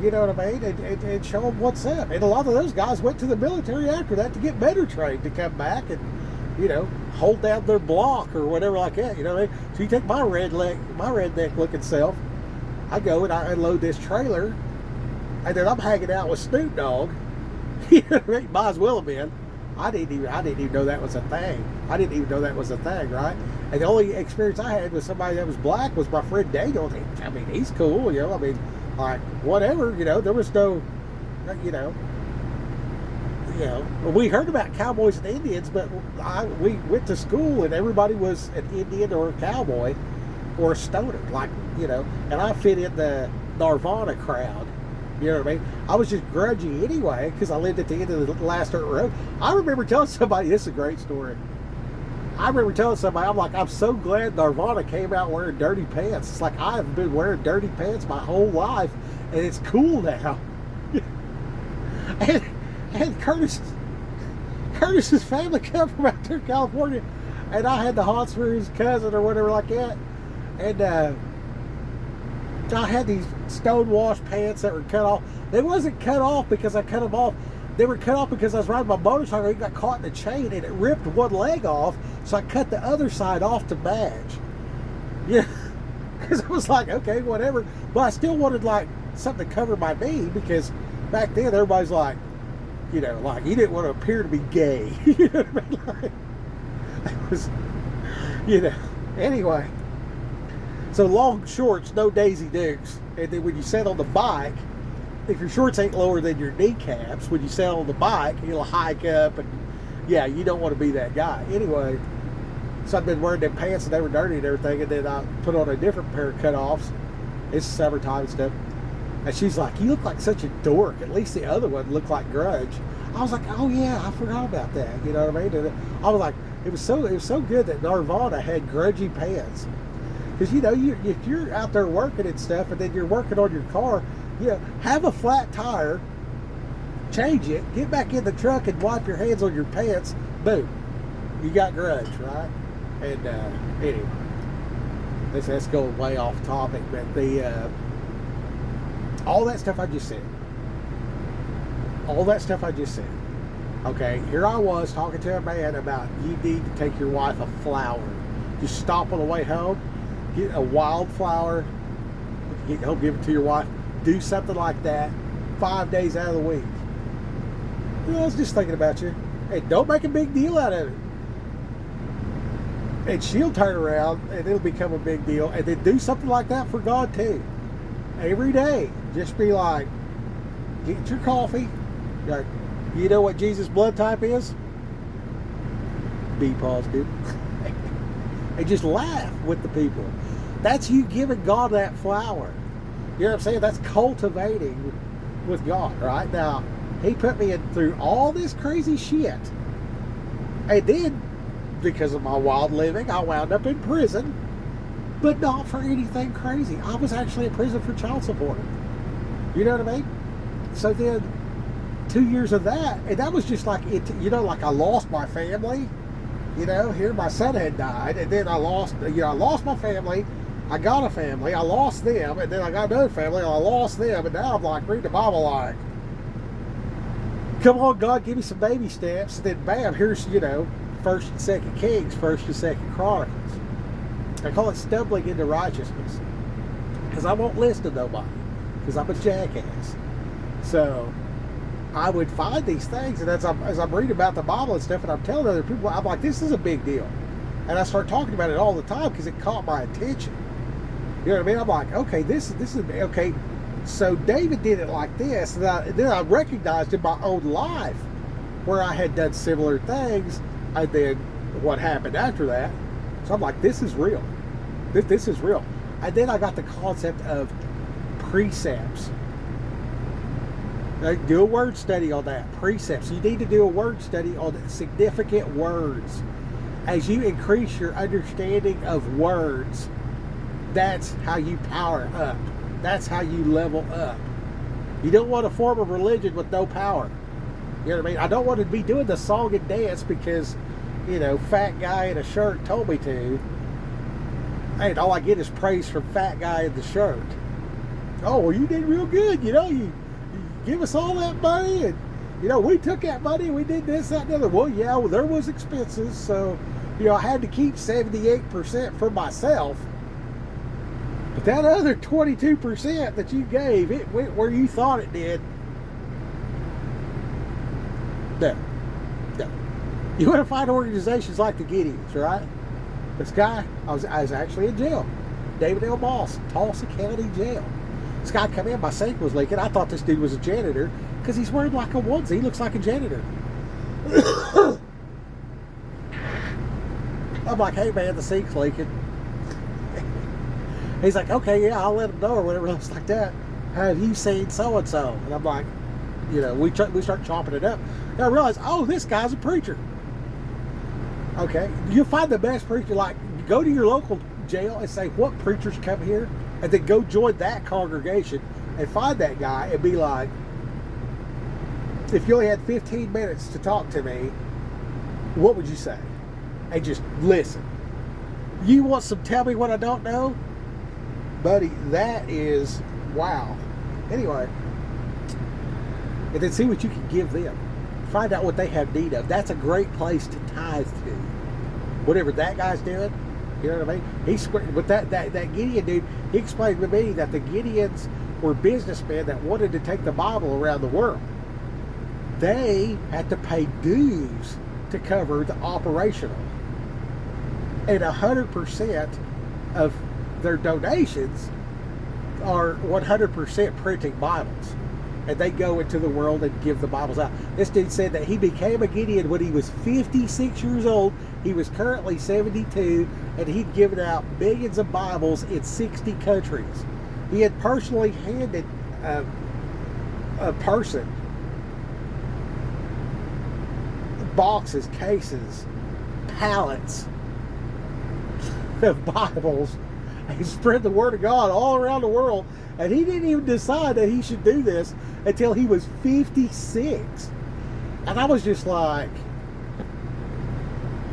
you know what I mean, and show them what's up. And a lot of those guys went to the military after that to get better trained, to come back and, you know, hold down their block or whatever like that, you know what I mean? So you take my redneck looking self, I go and I unload this trailer, and then I'm hanging out with Snoop Dogg. You know what I mean? Might as well have been. I didn't even know that was a thing. Right? And the only experience I had with somebody that was black was my friend Daniel. I mean, he's cool, you know. I mean, like, whatever, you know. There was no, you know. We heard about cowboys and Indians, but we went to school and everybody was an Indian or a cowboy or a stoner, like, you know. And I fit in the Nirvana crowd. You know what I mean? I was just grudgy anyway because I lived at the end of the last dirt road. I remember telling somebody, this is a great story. I'm like, I'm so glad Nirvana came out wearing dirty pants. It's like, I have been wearing dirty pants my whole life, and it's cool now. and Curtis's family come from out there in California, and I had the haunts for his cousin or whatever like that. And I had these stonewashed pants that were cut off. They wasn't cut off because I cut them off. They were cut off because I was riding my motorcycle. It got caught in the chain and it ripped one leg off. So I cut the other side off to match. Yeah, because I was like, okay, whatever. But I still wanted like something to cover my knee because back then everybody's like, you know, like you didn't want to appear to be gay. You know what I mean? Like, it was, you know. Anyway. So long shorts, no Daisy Dukes. And then when you sit on the bike, if your shorts ain't lower than your kneecaps, when you sit on the bike, it'll hike up. And yeah, you don't want to be that guy. Anyway, so I've been wearing them pants and they were dirty and everything. And then I put on a different pair of cutoffs. It's summertime and stuff. And she's like, you look like such a dork. At least the other one looked like Grudge. I was like, oh yeah, I forgot about that. You know what I mean? And I was like, it was so good that Nirvana had grudgy pants. Because, you know, if you're out there working and stuff, and then you're working on your car, you know, have a flat tire, change it, get back in the truck and wipe your hands on your pants, boom, you got Grudge, right? And anyway, that's going way off topic, but the all that stuff I just said, okay, here I was talking to a man about you need to take your wife a flower. Just stop on the way home, get a wildflower, get home, give it to your wife, do something like that 5 days out of the week. You know, I was just thinking about you. Hey, don't make a big deal out of it. And she'll turn around and it'll become a big deal. And then do something like that for God too. Every day. Just be like, get your coffee. Like, you know what Jesus' blood type is? Be positive. And just laugh with the people. That's you giving God that flower. You know what I'm saying? That's cultivating with God, right? Now, He put me through all this crazy shit. And then, because of my wild living, I wound up in prison. But not for anything crazy. I was actually in prison for child support. You know what I mean? So then, 2 years of that, and that was just like, it. You know, like I lost my family. You know, here my son had died, and then I lost my family. I got a family, I lost them, and then I got another family, and I lost them, and now I'm like reading the Bible like, come on, God, give me some baby steps, and then bam, here's, you know, 1st and 2nd Kings, 1st and 2nd Chronicles. I call it stumbling into righteousness, because I won't listen to nobody, because I'm a jackass. So I would find these things, and as I'm reading about the Bible and stuff, and I'm telling other people, I'm like, this is a big deal. And I started talking about it all the time because it caught my attention. You know what I mean? I'm like, okay, this is okay. So David did it like this, and then I recognized in my own life where I had done similar things, and then what happened after that. So I'm like, this is real. This is real. And then I got the concept of precepts. Do a word study on that. Precepts. You need to do a word study on significant words. As you increase your understanding of words, that's how you power up. That's how you level up. You don't want to form a religion with no power. You know what I mean? I don't want to be doing the song and dance because, fat guy in a shirt told me to. And all I get is praise from fat guy in the shirt. Oh, well, you did real good. You give us all that money, and we took that money, we did this, that, and the other. Well, yeah, there was expenses, so I had to keep 78% for myself. But that other 22% that you gave, it went where you thought it did. No. You want to find organizations like the Gideons, right? This guy, I was actually in jail. David L. Moss, Tulsa County Jail. This guy come in, my sink was leaking. I thought this dude was a janitor because he's wearing like a onesie. He looks like a janitor. I'm like, hey man, the sink's leaking. He's like, okay, yeah, I'll let him know or whatever else like that. Have you seen so-and-so? And I'm like, we start chopping it up. And I realize, oh, this guy's a preacher. Okay, you'll find the best preacher. Like, go to your local jail and say, what preachers come here? And then go join that congregation and find that guy and be like, if you only had 15 minutes to talk to me, what would you say? And just listen. You want some tell me what I don't know? Buddy, that is wow. Anyway, and then see what you can give them. Find out what they have need of. That's a great place to tithe to. Whatever that guy's doing, you know what I mean? But that Gideon dude, he explained to me that the Gideons were businessmen that wanted to take the Bible around the world. They had to pay dues to cover the operational. And 100% of their donations are 100% printing Bibles. And they go into the world and give the Bibles out. This dude said that he became a Gideon when he was 56 years old. He was currently 72, and he'd given out millions of Bibles in 60 countries. He had personally handed a person boxes, cases, pallets of Bibles, and spread the word of God all around the world. And he didn't even decide that he should do this until he was 56. And I was just like,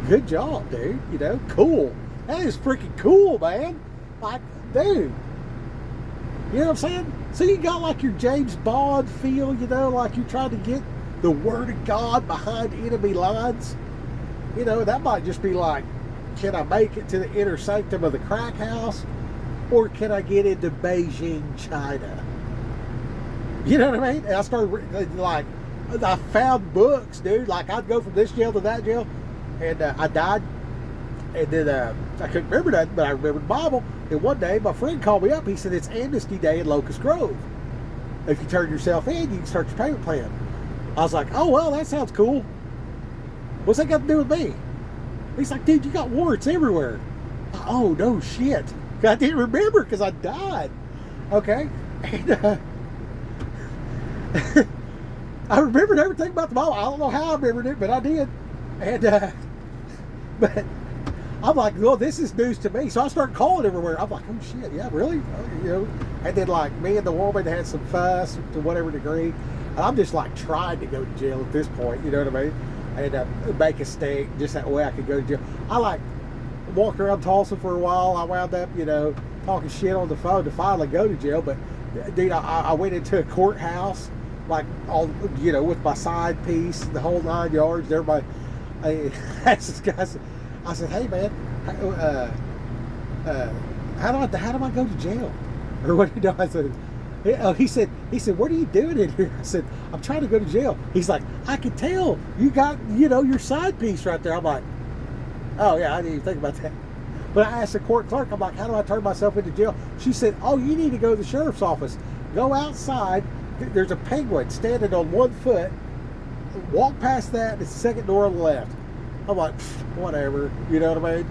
good job, dude. Cool. That is freaking cool, man. Like, dude. You know what I'm saying? So you got like your James Bond feel, like you're trying to get the word of God behind enemy lines. That might just be like, can I make it to the inner sanctum of the crack house? Or can I get into Beijing, China? You know what I mean? And I started, I found books, dude. Like, I'd go from this jail to that jail. And I died. And then I couldn't remember that, but I remembered the Bible. And one day, my friend called me up. He said, it's Amnesty Day in Locust Grove. If you turn yourself in, you can start your payment plan. I was like, oh, well, that sounds cool. What's that got to do with me? He's like, dude, you got warrants everywhere. Oh, no shit. I didn't remember because I died. Okay. And I remembered everything about the Bible. I don't know how I remembered it, but I did. And but I'm like, well, this is news to me. So I start calling everywhere. I'm like, oh shit, yeah, really? And then like me and the woman had some fuss to whatever degree. And I'm just like trying to go to jail at this point, you know what I mean? And make a stink just that way I could go to jail. I like walked around Tulsa for a while. I wound up, talking shit on the phone to finally go to jail. But dude, I went into a courthouse, like all, with my side piece, the whole 9 yards. Everybody, I asked this guy, I said, hey man, how do I go to jail? Or what do you know? I said, he said, what are you doing in here? I said, I'm trying to go to jail. He's like, I can tell you got, your side piece right there. I'm like, Oh, yeah, I didn't even think about that. But I asked the court clerk, I'm like, how do I turn myself into jail? She said, oh, you need to go to the sheriff's office. Go outside. There's a penguin standing on one foot. Walk past that. It's the second door on the left. I'm like, whatever. You know what I mean?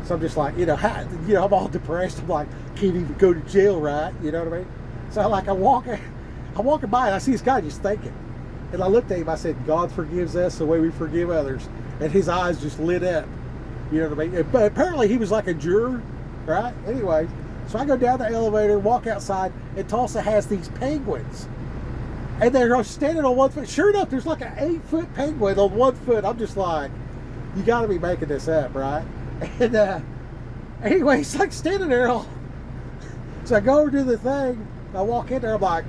So I'm just like, I'm all depressed. I'm like, can't even go to jail, right? You know what I mean? So like I'm walking by and I see this guy just thinking. And I looked at him, I said, God forgives us the way we forgive others. And his eyes just lit up. You know what I mean? But apparently he was like a juror, right? Anyway, so I go down the elevator, walk outside, and Tulsa has these penguins. And they're standing on one foot. Sure enough, there's like an 8-foot penguin on one foot. I'm just like, you got to be making this up, right? And anyway, he's like standing there all. So I go over to the thing. I walk in there. I'm like,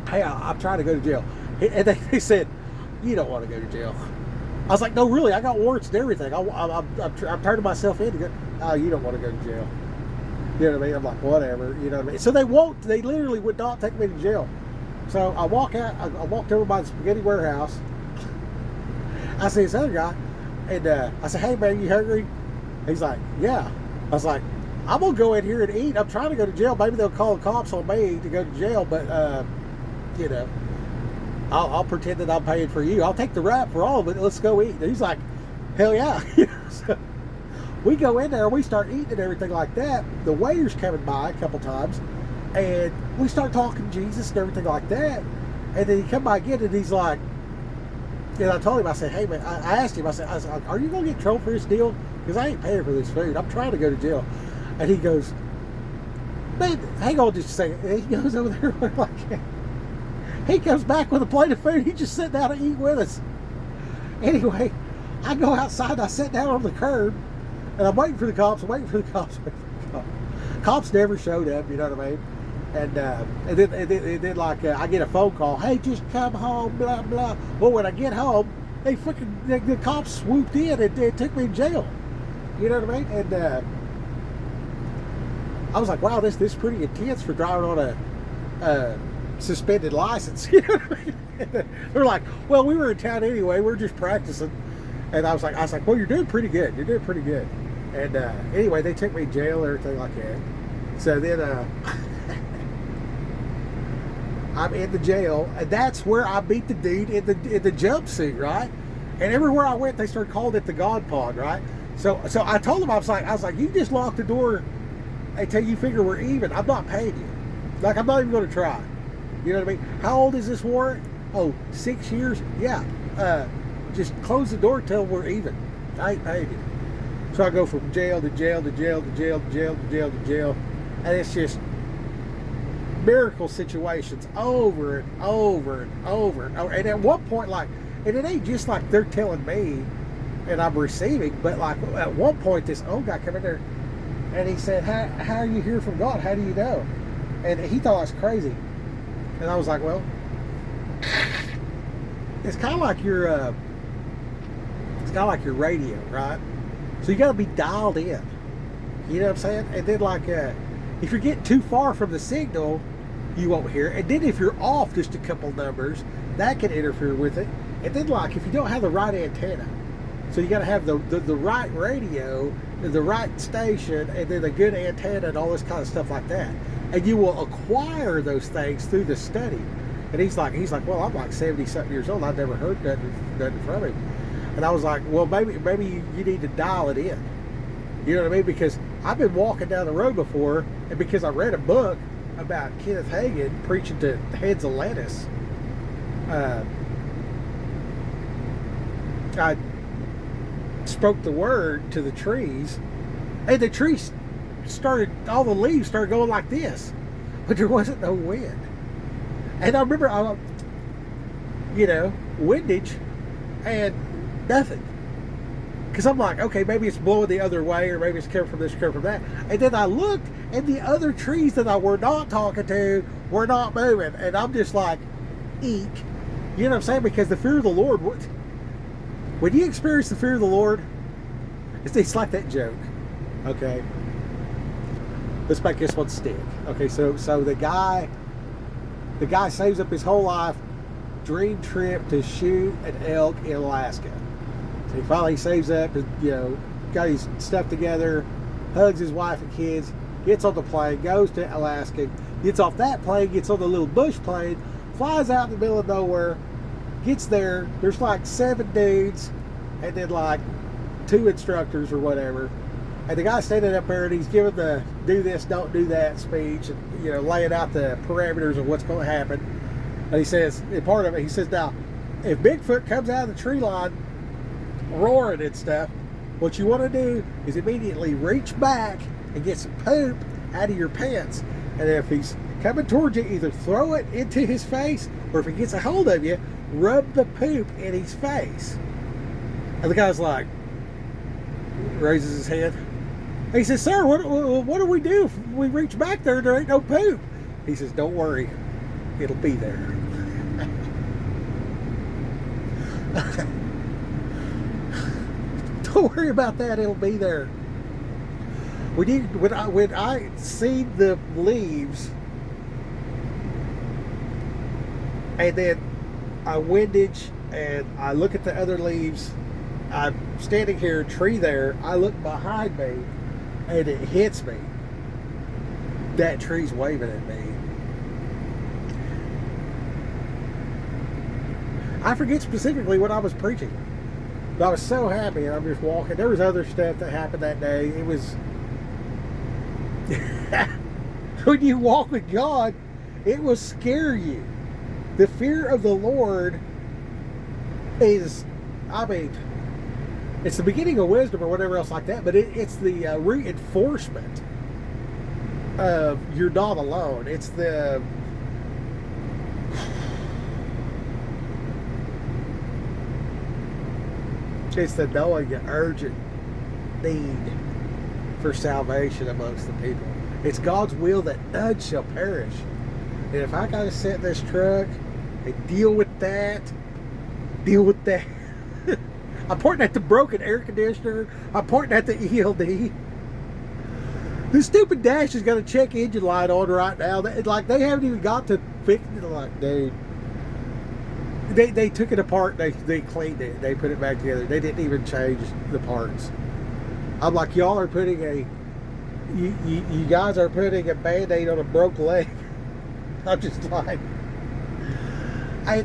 hey, I'm trying to go to jail. And they said, you don't want to go to jail. I was like, no, really, I got warrants and everything. I'm turning myself in to go. Oh, you don't want to go to jail. You know what I mean? I'm like, whatever. You know what I mean? So they literally would not take me to jail. So I walk out. I walked over by the spaghetti warehouse. I see this other guy, and I said, hey, man, you hungry? He's like, yeah. I was like, I'm going to go in here and eat. I'm trying to go to jail. Maybe they'll call the cops on me to go to jail, but, I'll pretend that I'm paying for you. I'll take the rap for all of it. Let's go eat. And he's like, hell yeah. So we go in there, we start eating and everything like that. The waiter's coming by a couple times, and we start talking Jesus and everything like that. And then he come by again, and he's like, and I told him, I said, hey, man, I asked him, I said, are you going to get trouble for this deal? Because I ain't paying for this food. I'm trying to go to jail. And he goes, man, hang on just a second. And he goes over there, we're like, he comes back with a plate of food. He just sat down to eat with us. Anyway, I go outside. I sit down on the curb, and I'm waiting for the cops. Cops never showed up. You know what I mean? And then like I get a phone call. Hey, just come home. Blah blah. Well, when I get home, the cops swooped in and they took me to jail. You know what I mean? And I was like, wow, this is pretty intense for driving on a suspended license. You know what I mean? They're like, well, we were in town anyway, we're just practicing. And I was like, well, you're doing pretty good. And anyway, they took me to jail and everything like that. So then I'm in the jail, and that's where I beat the dude in the jumpsuit, right? And everywhere I went, they started calling it the God Pod, right? So I told them, I was like, you just lock the door until you figure we're even. I'm not paying you. Like, I'm not even going to try. You know what I mean? How old is this warrant? Oh, 6 years? Yeah. Just close the door till we're even. I ain't paying you. So I go from jail to jail to jail to jail to jail to jail to jail. And it's just miracle situations over and over and over and over. And at one point, like, and it ain't just like they're telling me and I'm receiving, but like at one point this old guy come in there and he said, how are you here from God? How do you know? And he thought I was crazy. And I was like, well, it's kind of like your radio, right? So you got to be dialed in. You know what I'm saying? And then like, if you're getting too far from the signal, you won't hear it. And then if you're off just a couple numbers, that can interfere with it. And then like, if you don't have the right antenna, so you got to have the right radio, the right station, and then a good antenna and all this kind of stuff like that. And you will acquire those things through the study. And he's like, well, I'm like 70-something years old. I've never heard nothing from him. And I was like, well, maybe you need to dial it in. You know what I mean? Because I've been walking down the road before, and because I read a book about Kenneth Hagin preaching to heads of lettuce, I spoke the word to the trees, and the trees all the leaves started going like this, but there wasn't no wind. And I remember, windage and nothing. Because I'm like, okay, maybe it's blowing the other way, or maybe it's coming from this, coming from that. And then I looked, and the other trees that I were not talking to were not moving. And I'm just like, eek. You know what I'm saying? Because the fear of the Lord, when you experience the fear of the Lord, it's like that joke. Okay? Let's make this one stick. Okay, so the guy saves up his whole life, dream trip to shoot an elk in Alaska. So he finally saves up, got his stuff together, hugs his wife and kids, gets on the plane, goes to Alaska, gets off that plane, gets on the little bush plane, flies out in the middle of nowhere, gets there, there's like 7 dudes, and then like 2 instructors or whatever. And the guy's standing up there and he's giving the do this, don't do that speech, and laying out the parameters of what's going to happen. And he says, in part of it, he says, now, if Bigfoot comes out of the tree line roaring and stuff, what you want to do is immediately reach back and get some poop out of your pants. And if he's coming towards you, either throw it into his face, or if he gets a hold of you, rub the poop in his face. And the guy's like, raises his hand. He says, sir, what do we do if we reach back there and there ain't no poop? He says, don't worry, it'll be there. Don't worry about that, it'll be there. When I see the leaves, and then I windage and I look at the other leaves, I'm standing here, tree there, I look behind me, and it hits me. That tree's waving at me. I forget specifically what I was preaching, but I was so happy, and I'm just walking. There was other stuff that happened that day. It was when you walk with God, it will scare you. The fear of the Lord is, it's the beginning of wisdom or whatever else like that, but it's the reinforcement of you're not alone. It's the knowing the urgent need for salvation amongst the people. It's God's will that none shall perish. And if I got to sit in this truck and deal with that, I'm pointing at the broken air conditioner. I'm pointing at the ELD. This stupid dash is going to check engine light on right now. They haven't even got to fix it. Like, dude. They took it apart. They cleaned it. They put it back together. They didn't even change the parts. I'm like, y'all are putting you guys are putting a Band-Aid on a broke leg. I'm just like,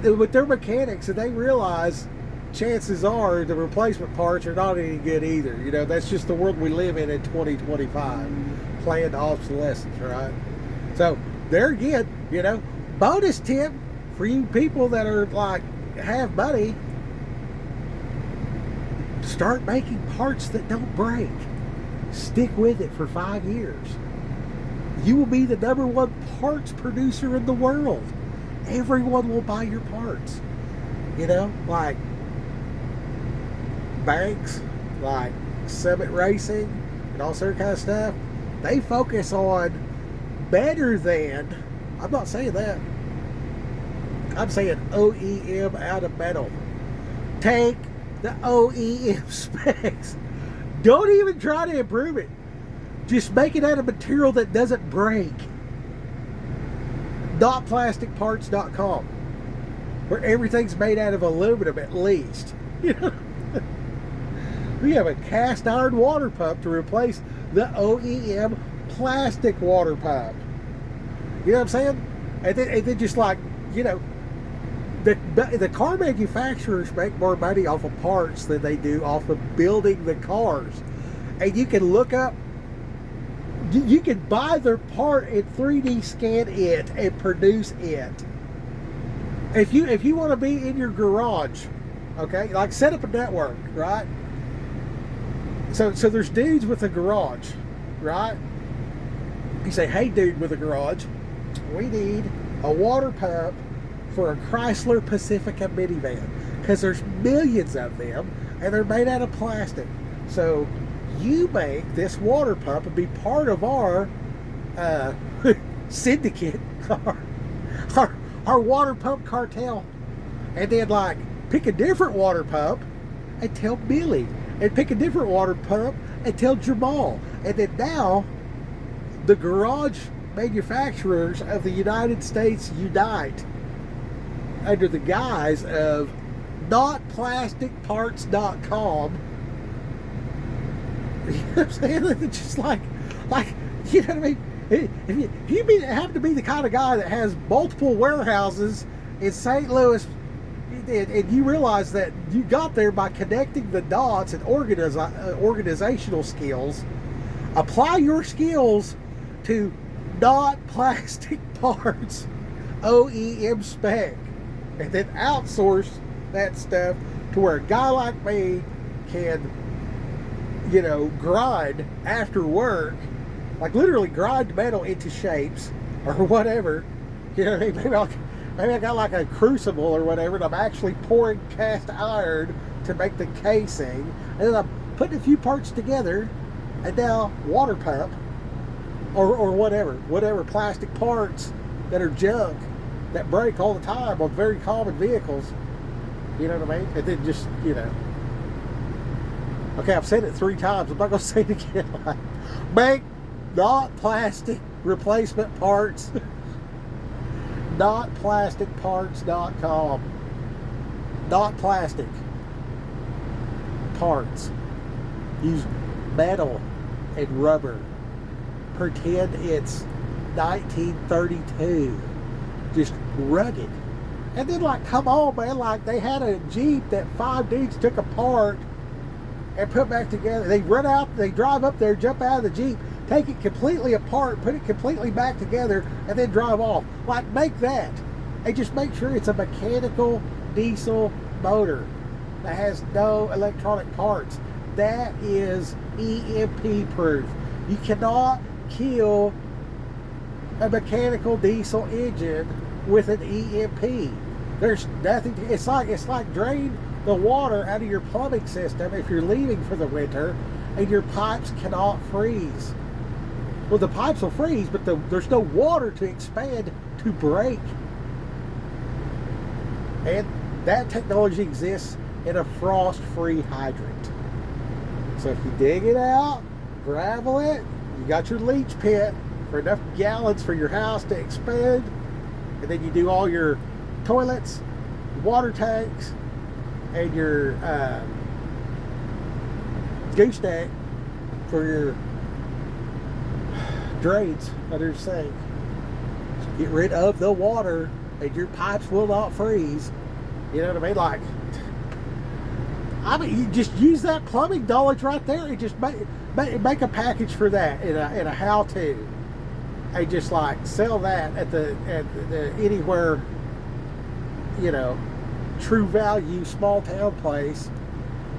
with their mechanics, and they realize chances are the replacement parts are not any good either. That's just the world we live in 2025. Planned obsolescence, right? So there again, bonus tip for you people that are like have money: start making parts that don't break. Stick with it for 5 years. You will be the #1 parts producer in the world. Everyone will buy your parts. Like banks, like Summit Racing, and all sort of kind of stuff. They focus on better than. I'm not saying that. I'm saying OEM out of metal. Take the OEM specs. Don't even try to improve it. Just make it out of material that doesn't break. Notplasticparts.com, where everything's made out of aluminum at least. We have a cast iron water pump to replace the OEM plastic water pump. You know what I'm saying? And then just like, the car manufacturers make more money off of parts than they do off of building the cars. And you can look up, you can buy their part and 3D scan it and produce it. If you want to be in your garage, okay, like set up a network, right? So there's dudes with a garage, right? You say, hey, dude with a garage, we need a water pump for a Chrysler Pacifica minivan, because there's millions of them and they're made out of plastic. So you make this water pump and be part of our syndicate, our water pump cartel. And then like pick a different water pump and tell Billy, and pick a different water pump and tell Jamal. And then now the garage manufacturers of the United States unite under the guise of notplasticparts.com, You know what I'm saying? It's just like, you know what I mean? If you happen to be the kind of guy that has multiple warehouses in St. Louis, and you realize that you got there by connecting the dots and organizational skills, apply your skills to not plastic parts, OEM spec, and then outsource that stuff to where a guy like me can, you know, grind after work, like literally grind metal into shapes or whatever. You know what I mean? Maybe I got like a crucible or whatever, and I'm actually pouring cast iron to make the casing, and then I'm putting a few parts together, and now water pump or whatever plastic parts that are junk that break all the time on very common vehicles. You know what I mean? And then just, you know. Okay, I've said it 3 times. I'm not going to say it again. Like, make not plastic replacement parts. Notplasticparts.com. Not plastic parts. Use metal and rubber. Pretend it's 1932. Just rugged. And then, like, come on, man. Like, they had a Jeep that 5 dudes took apart and put back together. They drive up there, jump out of the Jeep, take it completely apart, put it completely back together, and then drive off. Like, make that. And just make sure it's a mechanical diesel motor that has no electronic parts. That is EMP proof. You cannot kill a mechanical diesel engine with an EMP. There's nothing. It's like drain the water out of your plumbing system if you're leaving for the winter and your pipes cannot freeze. Well, the pipes will freeze, but there's no water to expand to break. And that technology exists in a frost-free hydrant. So if you dig it out, gravel it, you got your leach pit for enough gallons for your house to expand, and then you do all your toilets, water tanks, and your gooseneck for your drains under your sink. Get rid of the water, and your pipes will not freeze. You know what I mean? Like, you just use that plumbing knowledge right there, and just make a package for that in a how-to, and just like sell that at the anywhere, you know, True Value small town place,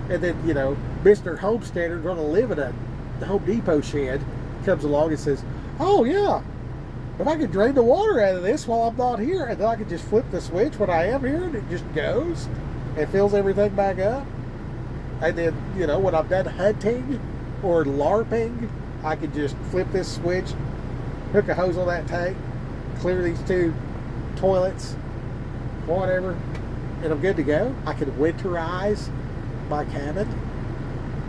and then, you know, Mr. Homesteader going to live in a Home Depot shed comes along and says, oh yeah, if I could drain the water out of this while I'm not here, and then I could just flip the switch when I am here, and it just goes and fills everything back up, and then, you know, when I'm done hunting or LARPing, I could just flip this switch, hook a hose on that tank, clear these 2 toilets, whatever, and I'm good to go. I can winterize my cabin.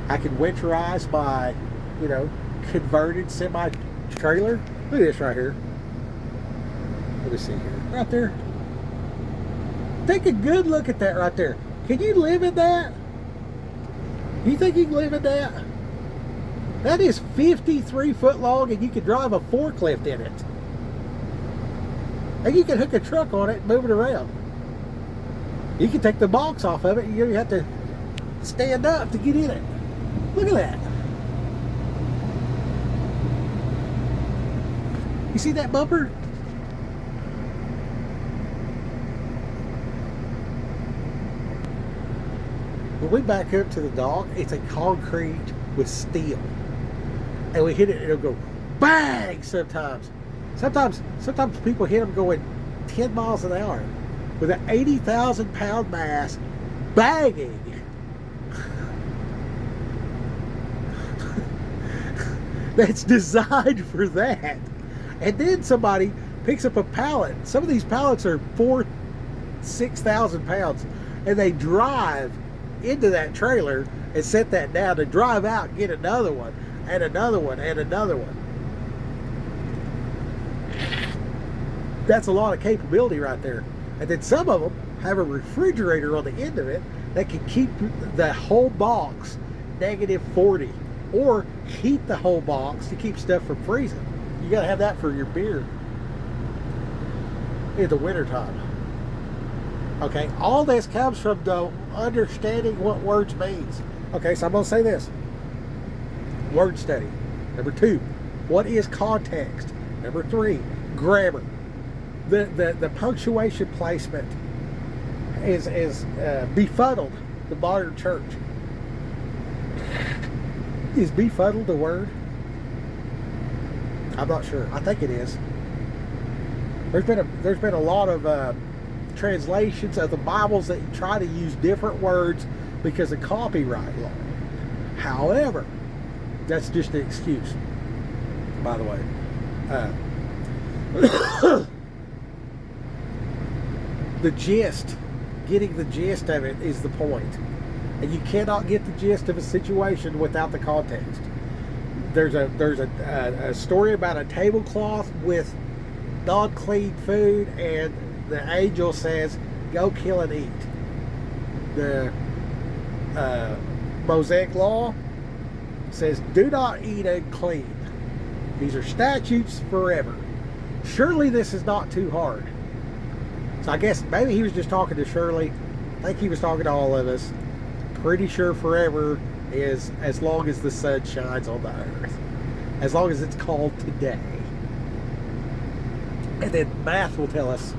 I can winterize my, you know, converted semi-trailer. Look at this right here. Let me see here. Right there. Take a good look at that right there. Can you live in that? You think you can live in that? That is 53 foot long, and you can drive a forklift in it. And you can hook a truck on it and move it around. You can take the box off of it. You have to stand up to get in it. Look at that. You see that bumper? When we back up to the dock, it's a concrete with steel. And we hit it, and it'll go bang sometimes. Sometimes people hit them going 10 miles an hour with an 80,000 pound mass banging. That's designed for that. And then somebody picks up a pallet. Some of these pallets are 6,000 pounds, and they drive into that trailer and set that down to drive out and get another one and another one and another one. That's a lot of capability right there. And then some of them have a refrigerator on the end of it that can keep the whole box -40. or heat the whole box to keep stuff from freezing. You got to have that for your beer in the wintertime. Okay, all this comes from the understanding what words means. Okay, so I'm going to say this. Word study. Number 2, what is context? Number 3, grammar. The punctuation placement is befuddled the modern church. Is befuddled the word? I'm not sure. I think it is. There's been a lot of translations of the Bibles that try to use different words because of copyright law. However, that's just an excuse, by the way. The gist, getting the gist of it is the point. And you cannot get the gist of a situation without the context. There's a story about a tablecloth with non-clean food, and the angel says, go kill and eat. The Mosaic law says, do not eat unclean. These are statutes forever. Surely this is not too hard. So I guess maybe he was just talking to Shirley. I think he was talking to all of us. Pretty sure forever is as long as the sun shines on the earth. As long as it's called today. And then math will tell us,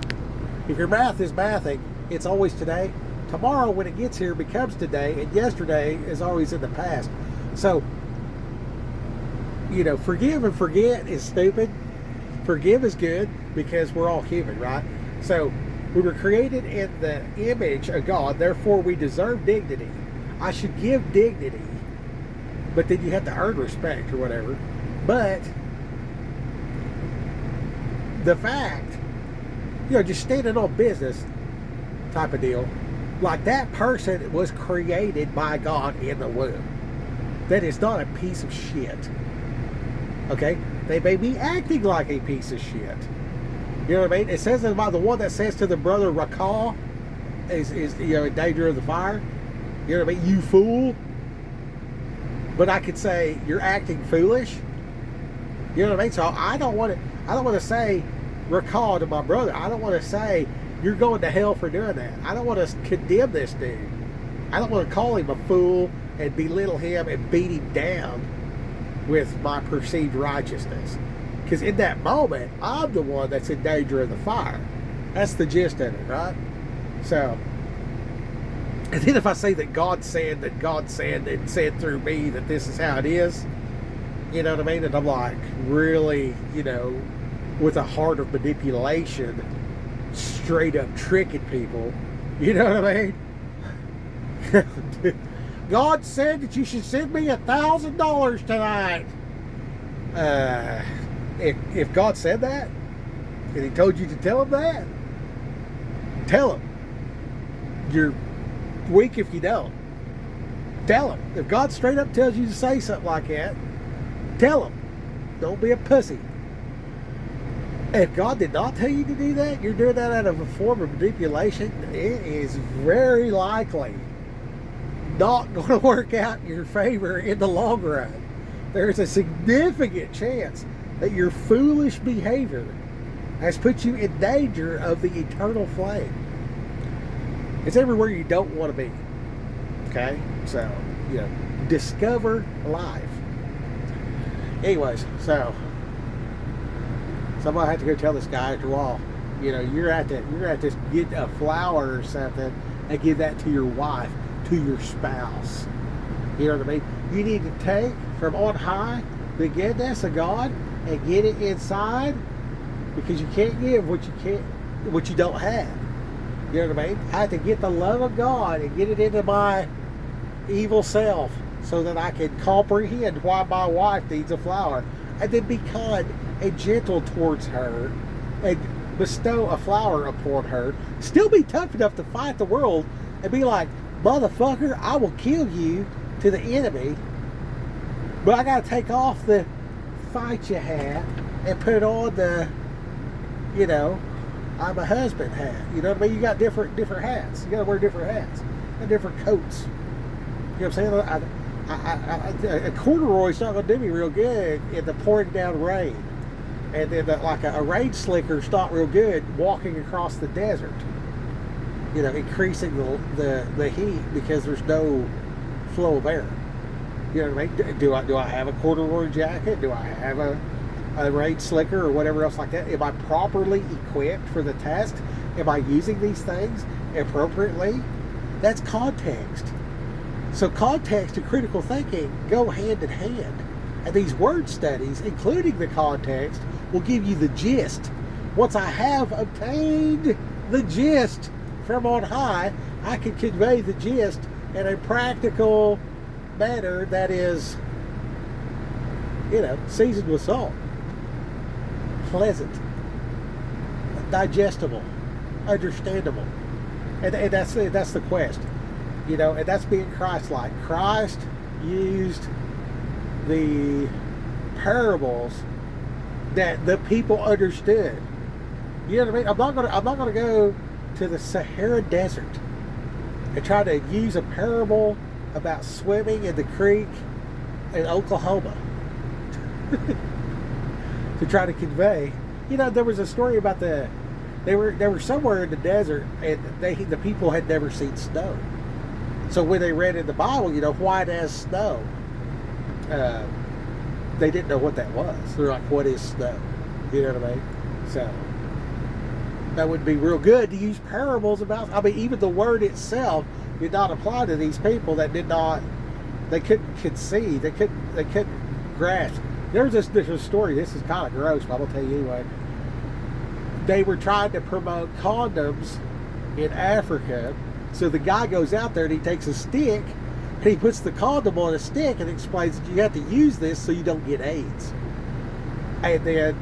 if your math is mathing, it's always today. Tomorrow when it gets here becomes today, and yesterday is always in the past. So, forgive and forget is stupid. Forgive is good because we're all human, right? So, we were created in the image of God, therefore we deserve dignity. I should give dignity, but then you have to earn respect or whatever. But the fact, just standing on business type of deal, like that person was created by God in the womb. That is not a piece of shit. Okay? They may be acting like a piece of shit. You know what I mean? It says about the one that says to the brother Rakah is in danger of the fire. You know what I mean? You fool. But I could say you're acting foolish. You know what I mean? So I don't want to say Rakah to my brother. I don't want to say you're going to hell for doing that. I don't want to condemn this dude. I don't want to call him a fool and belittle him and beat him down with my perceived righteousness. Because in that moment, I'm the one that's in danger of the fire. That's the gist of it, right? So, and then if I say that God said and said through me that this is how it is, you know what I mean? And I'm like, really, with a heart of manipulation, straight up tricking people, you know what I mean? God said that you should send me $1,000 tonight. If God said that, and He told you to tell Him that, tell Him. You're weak if you don't. Tell Him. If God straight up tells you to say something like that, tell Him. Don't be a pussy. If God did not tell you to do that, you're doing that out of a form of manipulation. It is very likely not going to work out in your favor in the long run. There's a significant chance that your foolish behavior has put you in danger of the eternal flame. It's everywhere you don't want to be. Okay? So, discover life. Anyways, so I'm gonna have to go tell this guy after a while, you're at to get a flower or something and give that to your wife, to your spouse. You know what I mean? You need to take from on high the goodness of God and get it inside, because you can't give what you don't have. You know what I mean? I have to get the love of God and get it into my evil self so that I can comprehend why my wife needs a flower, and then be kind and gentle towards her and bestow a flower upon her. Still be tough enough to fight the world and be like, motherfucker, I will kill you to the enemy, but I gotta take off the fight you hat and put on the, I'm a husband hat. You know what I mean? You got different hats. You gotta wear different hats and different coats. You know what I'm saying? A corduroy's not going to do me real good in the pouring down rain. And then like a rain slicker's not real good walking across the desert. You know, increasing the heat because there's no flow of air. You know what I mean? Do I have a corduroy jacket? Do I have a rain slicker or whatever else like that? Am I properly equipped for the task? Am I using these things appropriately? That's context. So context and critical thinking go hand in hand. And these word studies, including the context, will give you the gist. Once I have obtained the gist from on high, I can convey the gist in a practical manner that is, you know, seasoned with salt, pleasant, digestible, understandable. And that's the quest. You know, and that's being Christ-like. Christ used the parables that the people understood. You know what I mean? I'm not gonna go to the Sahara Desert and try to use a parable about swimming in the creek in Oklahoma to try to convey. You know, there was a story about they were somewhere in the desert and the people had never seen snow. So when they read in the Bible, you know, white as snow, they didn't know what that was. They're like, what is snow? You know what I mean? So that would be real good to use parables about. I mean, even the word itself did not apply to these people that they couldn't conceive, they couldn't grasp. There's a story. This is kind of gross, but I'll tell you anyway. They were trying to promote condoms in Africa. So the guy goes out there and he takes a stick and he puts the condom on a stick and explains that you have to use this so you don't get AIDS. And then,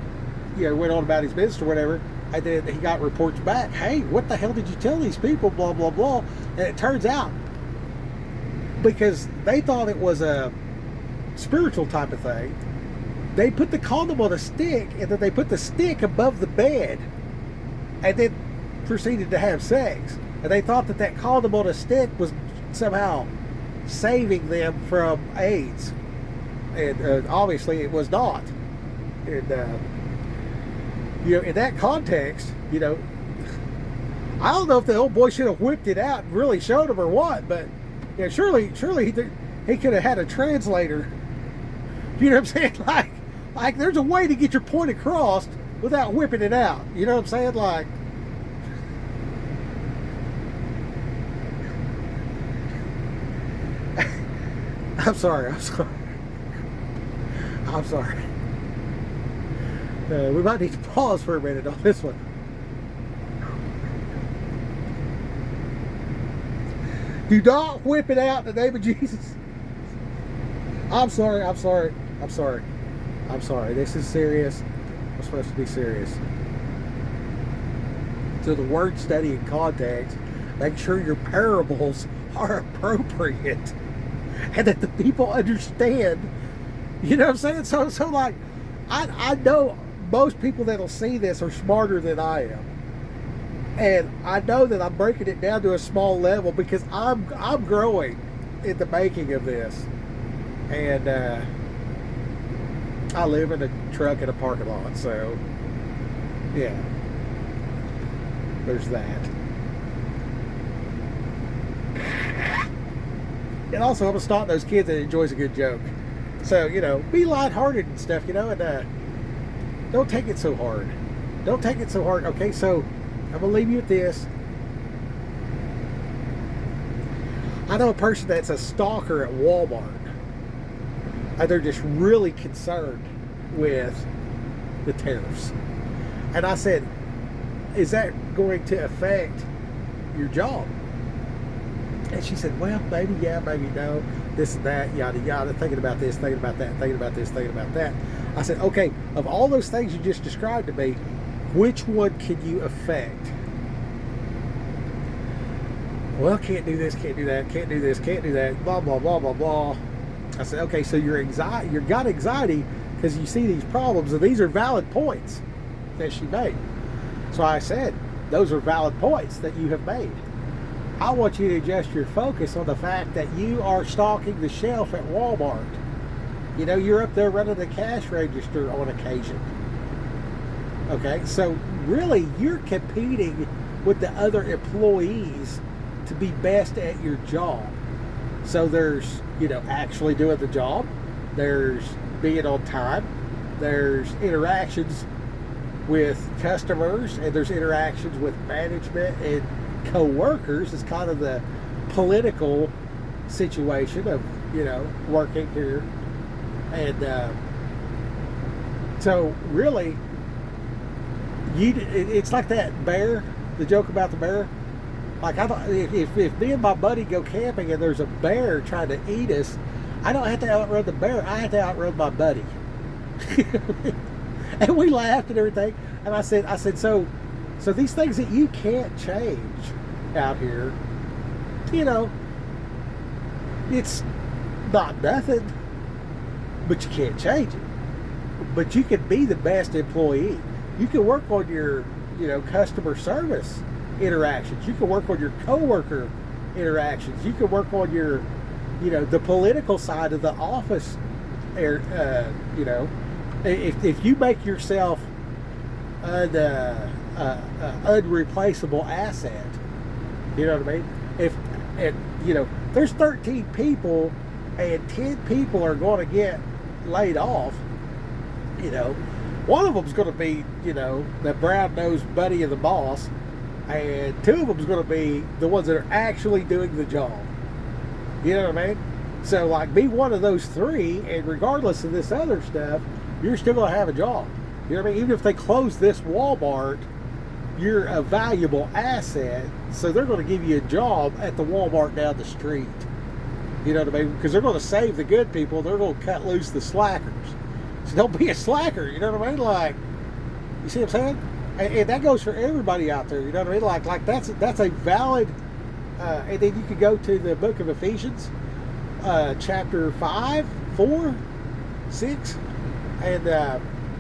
you know, went on about his business or whatever. And then he got reports back. Hey, what the hell did you tell these people? Blah, blah, blah. And it turns out, because they thought it was a spiritual type of thing, they put the condom on a stick and then they put the stick above the bed and then proceeded to have sex. And they thought that condom on a stick was somehow saving them from AIDS. And obviously it was not. And, you know, in that context, you know, I don't know if the old boy should have whipped it out and really showed him or what, but you know, surely he could have had a translator. You know what I'm saying? Like there's a way to get your point across without whipping it out. You know what I'm saying? Like, I'm sorry. We might need to pause for a minute on this one. Do not whip it out in the name of Jesus. I'm sorry. This is serious. I'm supposed to be serious. So the word study in context, make sure your parables are appropriate and that the people understand. You know what I'm saying? So like, I know most people that'll see this are smarter than I am. And I know that I'm breaking it down to a small level because I'm growing in the making of this. And I live in a truck in a parking lot, so yeah, there's that. And also, I'm a stalk those kids that enjoys a good joke. So, you know, be lighthearted and stuff, you know, and don't take it so hard. Don't take it so hard. Okay, so I'm going to leave you with this. I know a person that's a stalker at Walmart. And they're just really concerned with the tariffs. And I said, is that going to affect your job? And she said, well, maybe yeah, maybe no, this and that, yada, yada, thinking about this, thinking about that, thinking about this, thinking about that. I said, okay, of all those things you just described to me, which one can you affect? Well, can't do this, can't do that, can't do this, can't do that, blah, blah, blah, blah, blah. I said, okay, so you've got anxiety because you see these problems, and these are valid points that she made. So I said, those are valid points that you have made. I want you to adjust your focus on the fact that you are stocking the shelf at Walmart. You know, you're up there running the cash register on occasion. Okay, so really you're competing with the other employees to be best at your job. So there's, you know, actually doing the job, there's being on time, there's interactions with customers, and there's interactions with management and co-workers. It's kind of the political situation of, you know, working here. And so really, it's like that bear, the joke about the bear. Like, I thought, if me and my buddy go camping and there's a bear trying to eat us, I don't have to outrun the bear. I have to outrun my buddy. And we laughed and everything. And I said, so these things that you can't change out here, you know, it's not nothing, but you can't change it. But you can be the best employee. You can work on your, you know, customer service interactions. You can work on your coworker interactions. You can work on your, you know, the political side of the office. You know, if you make yourself an unreplaceable asset, you know what I mean? You know, there's 13 people and 10 people are going to get laid off, you know, one of them's going to be, you know, the brown-nosed buddy of the boss, and two of them's going to be the ones that are actually doing the job. You know what I mean? So, like, be one of those three, and regardless of this other stuff, you're still going to have a job. You know what I mean? Even if they close this Walmart, you're a valuable asset, so they're going to give you a job at the Walmart down the street. You know what I mean? Because they're going to save the good people. They're going to cut loose the slackers. So don't be a slacker. You know what I mean? Like, you see what I'm saying? And that goes for everybody out there. You know what I mean? Like that's a valid. And then you could go to the book of Ephesians, chapter 5, 4, 6, and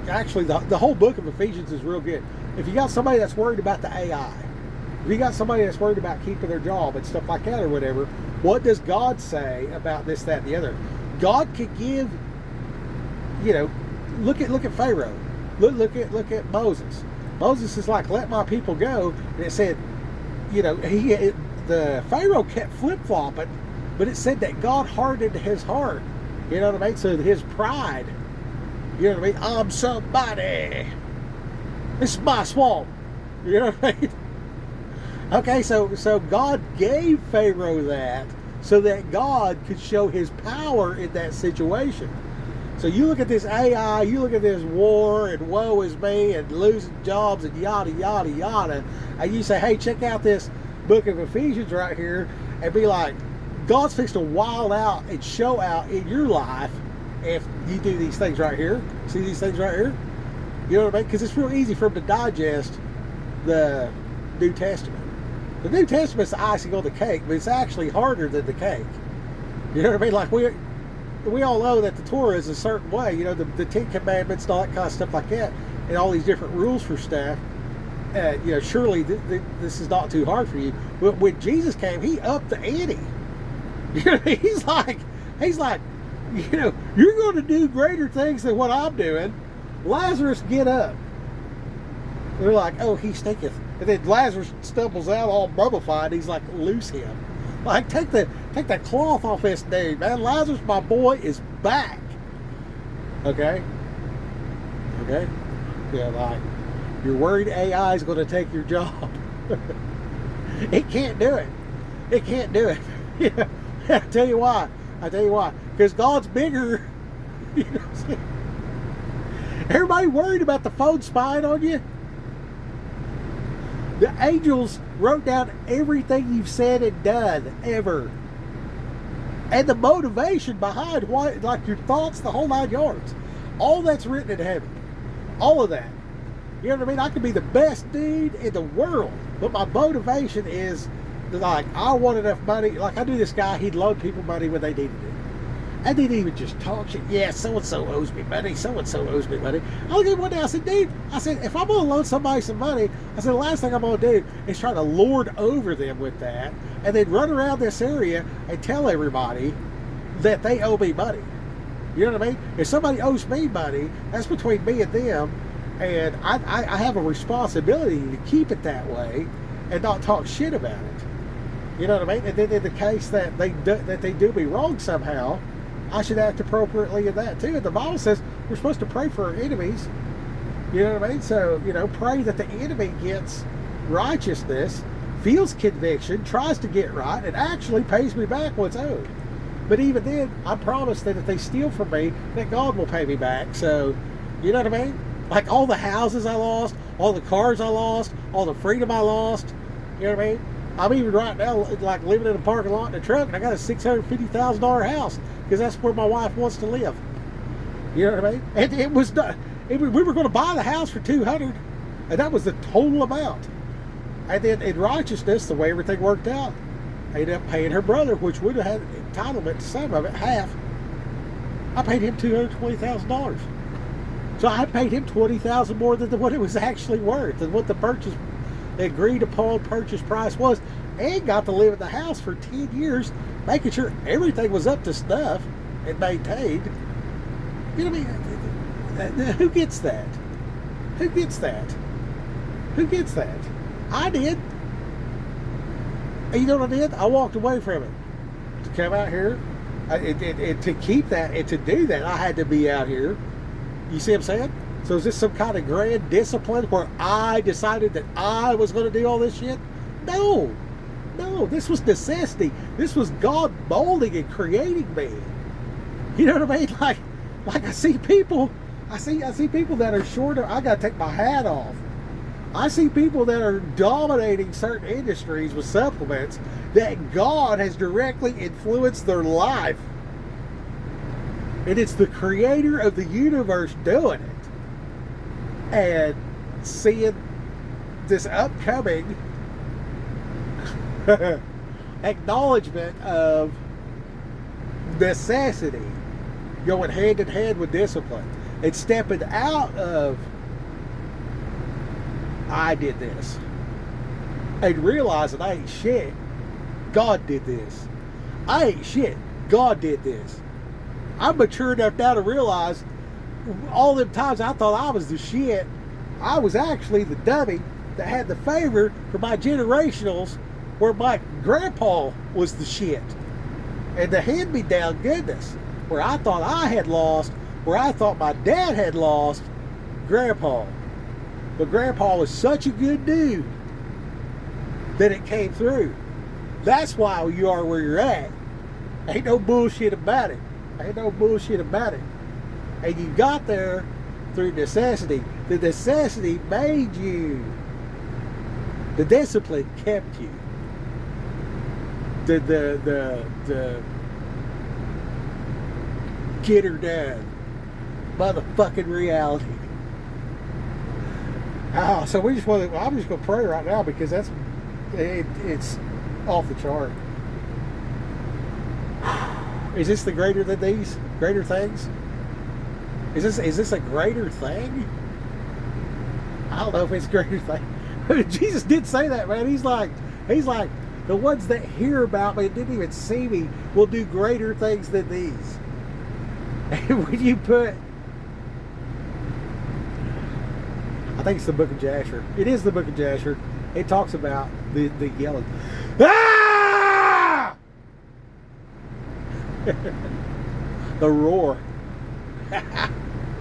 actually the whole book of Ephesians is real good. If you got somebody that's worried about the AI, if you got somebody that's worried about keeping their job and stuff like that or whatever, what does God say about this, that, and the other? God could give, you know, look at Pharaoh. Look at Moses. Moses is like, let my people go. And it said, you know, the Pharaoh kept flip-flopping, but it said that God hardened his heart. You know what I mean? So his pride, you know what I mean? I'm somebody. This is my swamp. You know what I mean? Okay, so God gave Pharaoh that so that God could show his power in that situation. So you look at this AI, you look at this war and woe is me and losing jobs and yada, yada, yada, and you say, hey, check out this book of Ephesians right here, and be like, God's fixed to wild out and show out in your life if you do these things right here. See these things right here? You know what I mean? Because it's real easy for them to digest the New Testament. The New Testament's the icing on the cake, but it's actually harder than the cake. You know what I mean? Like, we all know that the Torah is a certain way, you know, the Ten Commandments and all that kind of stuff like that, and all these different rules for stuff. You know, surely this is not too hard for you. But when Jesus came, he upped the ante. You know, he's like, you know, you're going to do greater things than what I'm doing. Lazarus, get up. They're like, oh, he stinketh. And then Lazarus stumbles out all mummified. He's like, loose him. Like, take that cloth off this dude, man. Lazarus, my boy, is back. Okay? Yeah, like, you're worried AI is going to take your job. It can't do it. It can't do it. Yeah. I tell you why. Because God's bigger. You know what I'm saying? Everybody worried about the phone spying on you? The angels wrote down everything you've said and done ever. And the motivation behind why, like your thoughts, the whole 9 yards. All that's written in heaven. All of that. You know what I mean? I could be the best dude in the world, but my motivation is like, I want enough money. Like, I knew this guy, he'd loan people money when they needed it. I didn't even just talk shit. Yeah, so-and-so owes me money. So-and-so owes me money. I looked at one day, I said, dude, I said, if I'm going to loan somebody some money, I said, the last thing I'm going to do is try to lord over them with that and then run around this area and tell everybody that they owe me money. You know what I mean? If somebody owes me money, that's between me and them, and I have a responsibility to keep it that way and not talk shit about it. You know what I mean? And then in the case that they do me wrong somehow, I should act appropriately in that too. And the Bible says we're supposed to pray for our enemies. You know what I mean? So, pray that the enemy gets righteousness, feels conviction, tries to get right, and actually pays me back what's owed. But even then, I promise that if they steal from me, that God will pay me back. So, you know what I mean? Like all the houses I lost, all the cars I lost, all the freedom I lost. You know what I mean? I'm even right now like living in a parking lot in a truck, and I got a $650,000 house because that's where my wife wants to live. You know what I mean? And it was done. We were going to buy the house for $200,000, and that was the total amount. And then in righteousness, the way everything worked out, I ended up paying her brother, which would have had entitlement to some of it, half. I paid him $220,000. So I paid him $20,000 more than what it was actually worth, and what the agreed upon purchase price was, and got to live in the house for 10 years, making sure everything was up to snuff and maintained. You know what I mean? Who gets that? Who gets that? Who gets that? I did. And you know what I did? I walked away from it. To come out here, and to keep that, and to do that, I had to be out here. You see what I'm saying? So is this some kind of grand discipline where I decided that I was going to do all this shit? No. No, this was necessity. This was God molding and creating me. You know what I mean? Like I see people that are short of, I got to take my hat off. I see people that are dominating certain industries with supplements that God has directly influenced their life. And it's the creator of the universe doing it. And seeing this upcoming acknowledgement of necessity going hand in hand with discipline, and stepping out of I did this and realizing I ain't shit, God did this. I ain't shit, God did this. I'm mature enough now to realize all them times I thought I was the shit, I was actually the dummy that had the favor for my generationals, where my grandpa was the shit. And the hand-me-down goodness, where I thought I had lost, where I thought my dad had lost grandpa. But grandpa was such a good dude that it came through. That's why you are where you're at. Ain't no bullshit about it. Ain't no bullshit about it. And you got there through necessity. The necessity made you. The discipline kept you. The get her done motherfucking reality. So I'm just going to pray right now, because it's off the chart. Is this the greater than these? Greater things? Is this a greater thing? I don't know if it's a greater thing. Jesus did say that, man. He's like, the ones that hear about me and didn't even see me will do greater things than these. And when you put, I think it's the book of Jasher. It is the book of Jasher. It talks about the yelling. Ah! The roar.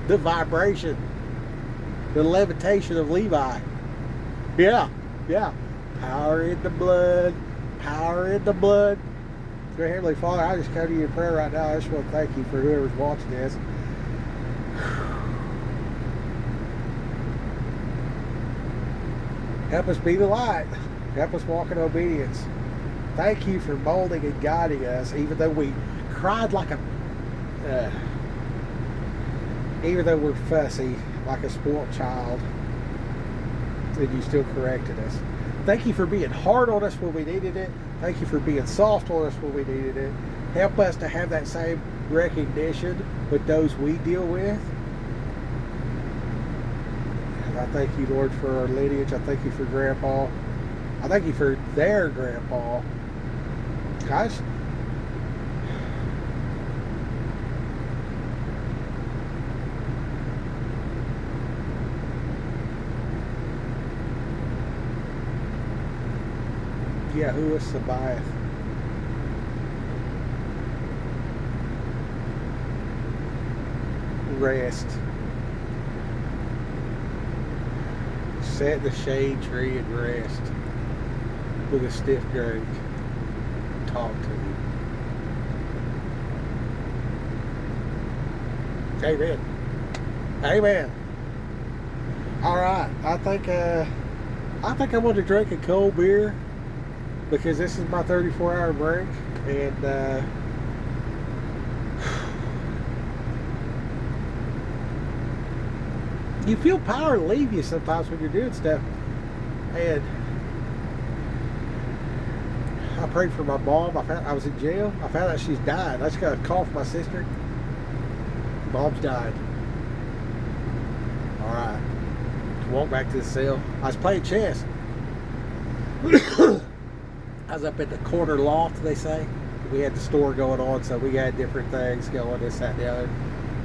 The vibration. The levitation of Levi. Yeah. Power in the blood. Power in the blood. Dear Heavenly Father, I just come to you in prayer right now. I just want to thank you for whoever's watching this. Help us be the light. Help us walk in obedience. Thank you for molding and guiding us, even though we cried like even though we're fussy, like a spoiled child, and you still corrected us. Thank you for being hard on us when we needed it. Thank you for being soft on us when we needed it. help us to have that same recognition with those we deal with. And I thank you, Lord, for our lineage. I thank you for Grandpa. I thank you for their grandpa. Guys, Yahuwah Sabaoth. Rest. Sit in the shade tree and rest with a stiff drink. Talk to me. Amen. Amen. All right. I think I want to drink a cold beer because this is my 34-hour break, and you feel power leave you sometimes when you're doing stuff. And I prayed for my mom. I was in jail. I found out she's died. I just got a call from my sister. Mom's died. All right. Walk back to the cell. I was playing chess. I was up at the corner loft, they say. We had the store going on, so we had different things going, this, that, and the other.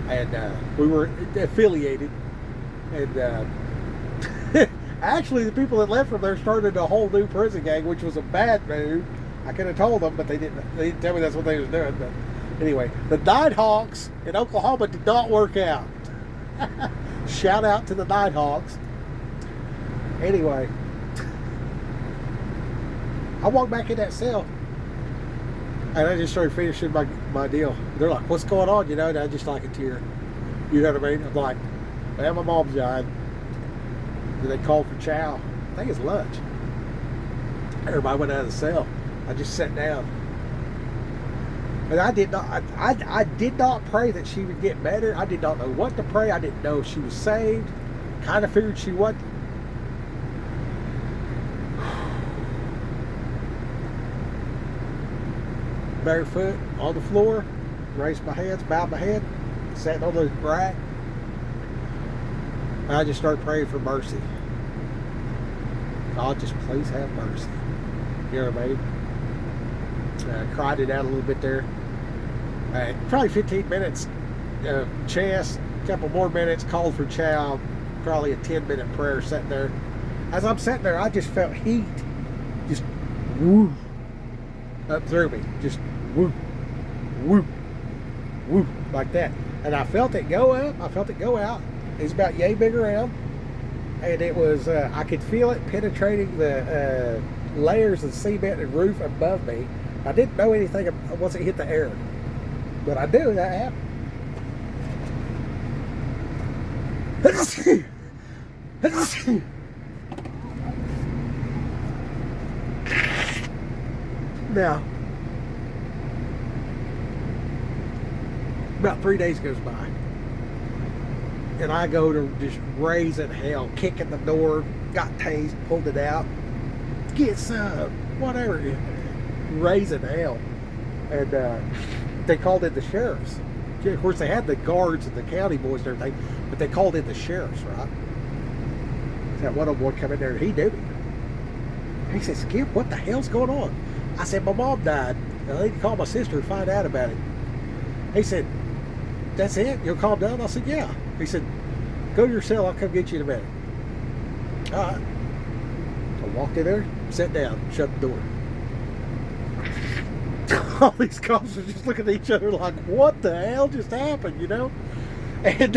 And we were affiliated. And actually, the people that left from there started a whole new prison gang, which was a bad move. I could have told them, but they didn't tell me that's what they was doing. But anyway, the Nighthawks in Oklahoma did not work out. Shout out to the Nighthawks. Anyway, I walked back in that cell, and I just started finishing my deal. They're like, "What's going on?" You know, and I just like a tear. You know what I mean? I'm like, "Man, my mom's died." Then they called for chow. I think it's lunch. Everybody went out of the cell. I just sat down, and I did not pray that she would get better. I did not know what to pray. I didn't know if she was saved. Kind of figured she wasn't. Barefoot on the floor, raised my hands, bowed my head, sat on the rack. I just started praying for mercy. God, just please have mercy. You know what I mean? Cried it out a little bit there. Probably 15 minutes of chess, a couple more minutes, called for chow, probably a 10-minute prayer sitting there. As I'm sitting there, I just felt heat just woo up through me. Just woo, woo, woo, like that. And I felt it go up, I felt it go out. It was about yay big around. And it was, I could feel it penetrating the layers of cement and roof above me. I didn't know anything once it hit the air. But I knew that happened. Now, about 3 days goes by, and I go to just raising hell, kicking the door, got tased, pulled it out, get some, whatever, raising hell. And they called in the sheriffs. Of course, they had the guards and the county boys and everything, but they called in the sheriffs, right? That one old boy come in there, and he knew me. He said, "Skip, what the hell's going on?" I said, "My mom died. I need to call my sister and find out about it." He said, "That's it? You'll calm down?" I said, "Yeah." He said, "Go to your cell. I'll come get you in a minute." All right. I walked in there, sat down, shut the door. All these cops are just looking at each other like, what the hell just happened, you know? And,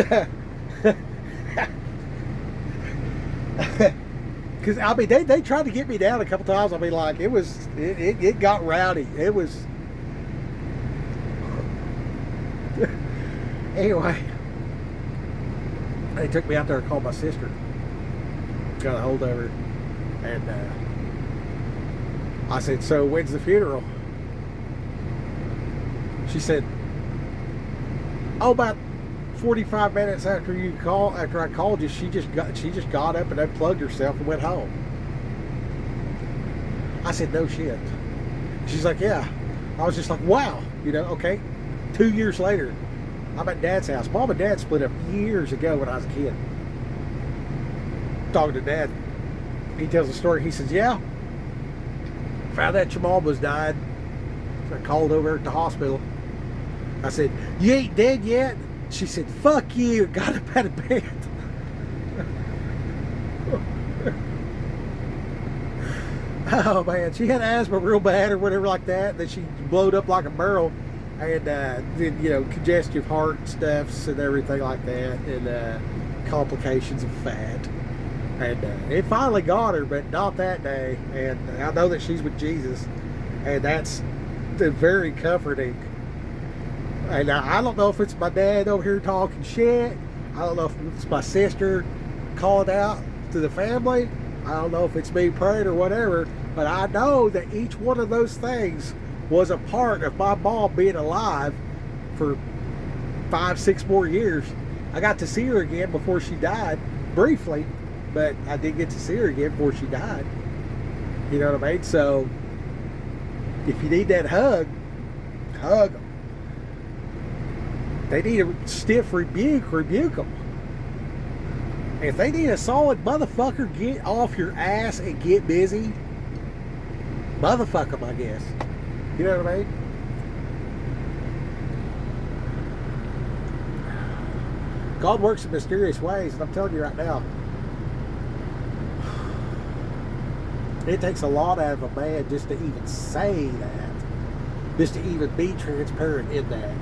because, I mean, they tried to get me down a couple times. I mean, like, it got rowdy. It was, anyway, they took me out there and called my sister. Got a hold of her. And I said, "So when's the funeral?" She said, "Oh, about 45 minutes after I called you, she just got up and unplugged herself and went home." I said, "No shit." She's like, "Yeah." I was just like, wow. Okay. 2 years later, I'm at Dad's house. Mom and Dad split up years ago when I was a kid. Talking to Dad, he tells the story. He says, yeah, found out your mom was died. I called over at the hospital. I said, you ain't dead yet? She said, fuck you. Got up out of bed. Oh man, she had asthma real bad or whatever like that. Then she blowed up like a barrel, and then congestive heart stuffs and everything like that, and complications of fat. And it finally got her, but not that day. And I know that she's with Jesus, and that's very comforting. And I don't know if it's my dad over here talking shit. I don't know if it's my sister calling out to the family. I don't know if it's me praying or whatever, but I know that each one of those things was a part of my mom being alive for 5-6 more years. I got to see her again before she died, briefly, but I did get to see her again before she died. You know what I mean? So, if you need that hug them. They need a stiff rebuke them. If they need a solid motherfucker, get off your ass and get busy. Motherfuck them, I guess. You know what I mean? God works in mysterious ways, and I'm telling you right now, it takes a lot out of a man just to even say that. Just to even be transparent in that.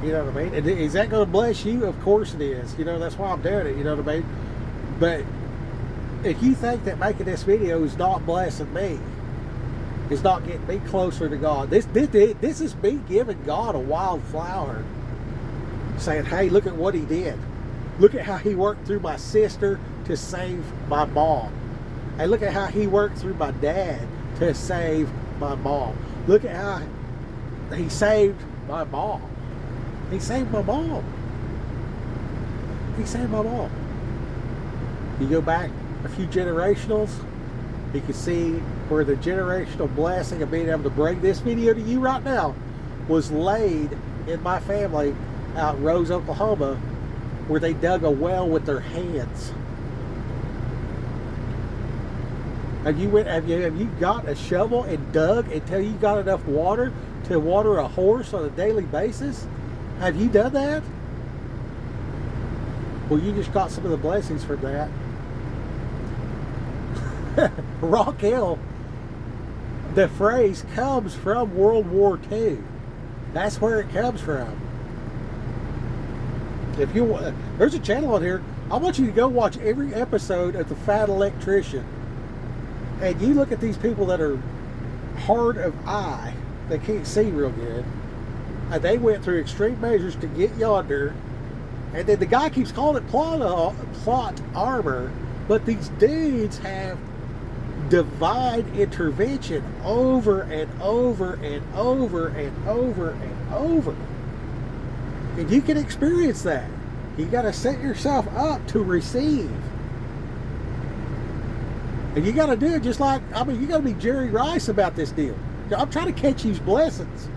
You know what I mean? And is that going to bless you? Of course it is. That's why I'm doing it. You know what I mean? But if you think that making this video is not blessing me, it's not getting me closer to God. This is me giving God a wild flower. Saying, hey, look at what he did. Look at how he worked through my sister to save my mom. And look at how he worked through my dad to save my mom. Look at how he saved my mom. He saved my mom. He saved my mom. You go back a few generationals, you can see where the generational blessing of being able to bring this video to you right now was laid in my family out in Rose, Oklahoma, where they dug a well with their hands. Have you got a shovel and dug until you got enough water to water a horse on a daily basis? Have you done that? Well, you just got some of the blessings from that. Raquel, the phrase comes from World War II. That's where it comes from. If you there's a channel on here. I want you to go watch every episode of The Fat Electrician. And you look at these people that are hard of eye, they can't see real good. And they went through extreme measures to get yonder. And then the guy keeps calling it plot armor. But these dudes have divine intervention over and over and over and over and over. And you can experience that. You got to set yourself up to receive. And you got to do it just like, you got to be Jerry Rice about this deal. I'm trying to catch these blessings.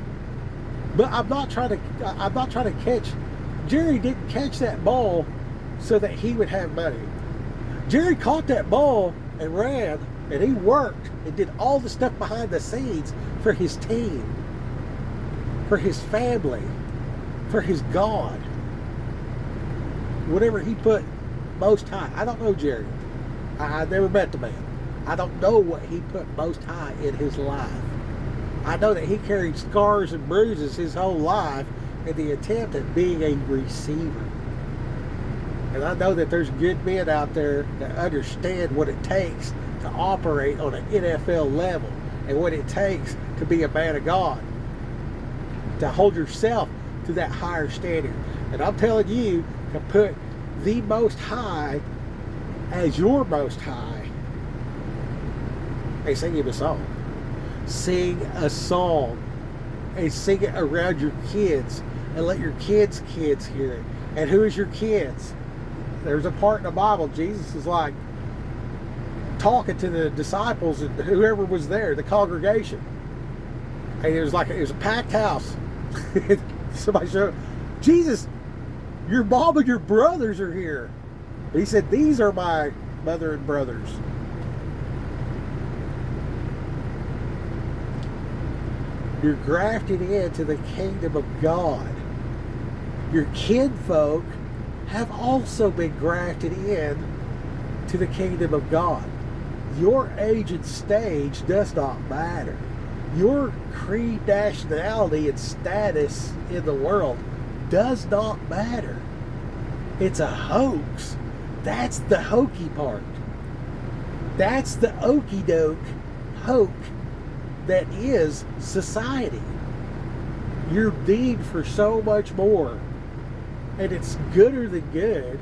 But I'm not trying to catch. Jerry didn't catch that ball so that he would have money. Jerry caught that ball and ran, and he worked and did all the stuff behind the scenes for his team, for his family, for his God. Whatever he put most high. I don't know Jerry. I never met the man. I don't know what he put most high in his life. I know that he carried scars and bruises his whole life in the attempt at being a receiver. And I know that there's good men out there that understand what it takes to operate on an NFL level and what it takes to be a man of God, to hold yourself to that higher standard. And I'm telling you to put the Most High as your Most High. Hey, sing him a song. Sing a song and sing it around your kids and let your kids' kids hear it. And who is your kids? There's a part in the Bible, Jesus is like talking to the disciples and whoever was there, the congregation. And it was a packed house. Somebody showed, Jesus, your mom and your brothers are here. He said, these are my mother and brothers. You're grafted into the kingdom of God. Your kinfolk have also been grafted in to the kingdom of God. Your age and stage does not matter. Your creed, nationality, and status in the world does not matter. It's a hoax. That's the hokey part. That's the okey doke hoke that is society. You're deemed for so much more. And it's gooder than good.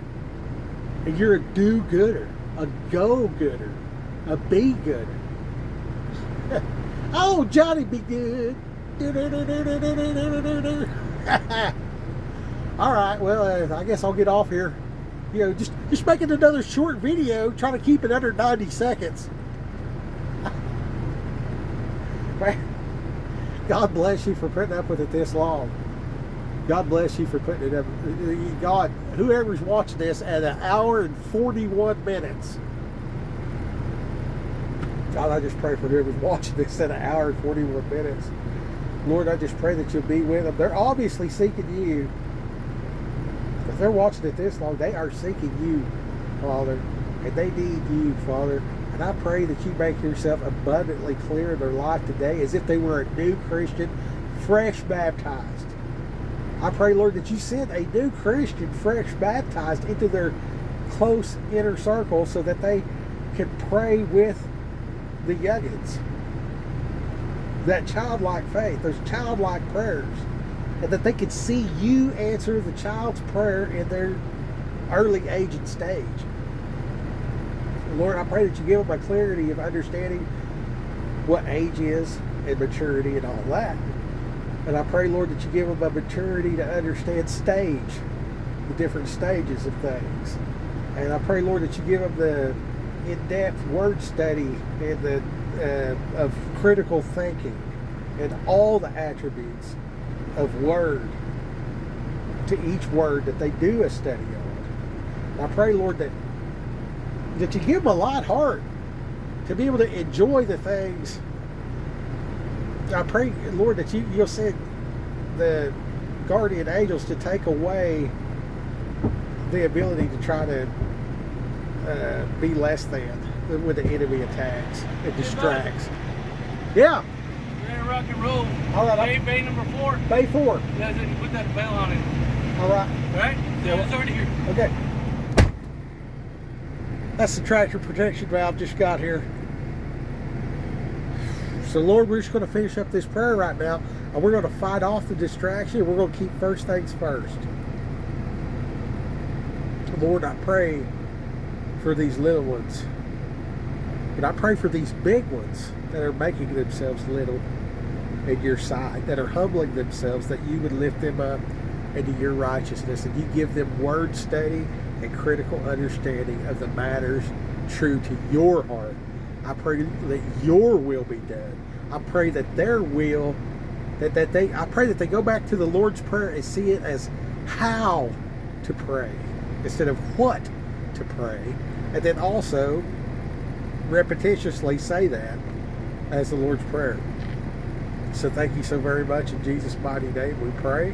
And you're a do-gooder, a go-gooder, a be-gooder. Oh, Johnny be good. All right, well, I guess I'll get off here. You know, just making another short video, trying to keep it under 90 seconds. God bless you for putting up with it this long. God bless you for putting it up. God, whoever's watching this at 1 hour and 41 minutes. God, I just pray for whoever's watching this at 1 hour and 41 minutes. Lord, I just pray that you'll be with them. They're obviously seeking you. If they're watching it this long, they are seeking you, Father. And they need you, Father. And I pray that you make yourself abundantly clear in their life today as if they were a new Christian, fresh baptized. I pray, Lord, that you send a new Christian, fresh baptized, into their close inner circle so that they can pray with the youngins. That childlike faith, those childlike prayers, and that they can see you answer the child's prayer in their early age and stage. Lord, I pray that you give them a clarity of understanding what age is and maturity and all that. And I pray, Lord, that you give them a maturity to understand stage, the different stages of things. And I pray, Lord, that you give them the in-depth word study and the of critical thinking and all the attributes of word to each word that they do a study on. And I pray, Lord, that you give them a light heart to be able to enjoy the things. I pray, Lord, that you'll send the guardian angels to take away the ability to try to be less than when the enemy attacks and distracts. Yeah. We're in rock and roll. All right. Bay number 4. Bay 4. Yeah, then put that bell on it. All right. All right? So Yeah. it's already here. Okay. That's the tractor protection valve just got here. So, Lord, we're just going to finish up this prayer right now, and we're going to fight off the distraction. We're going to keep first things first. Lord, I pray for these little ones. And I pray for these big ones that are making themselves little in your sight, that are humbling themselves, that you would lift them up into your righteousness, and you give them word study and critical understanding of the matters true to your heart. I pray that your will be done. I pray that their will, I pray that they go back to the Lord's Prayer and see it as how to pray instead of what to pray. And then also repetitiously say that as the Lord's Prayer. So thank you so very much. In Jesus' mighty name we pray.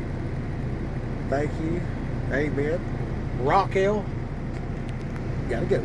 Thank you. Amen. Raquel, gotta go.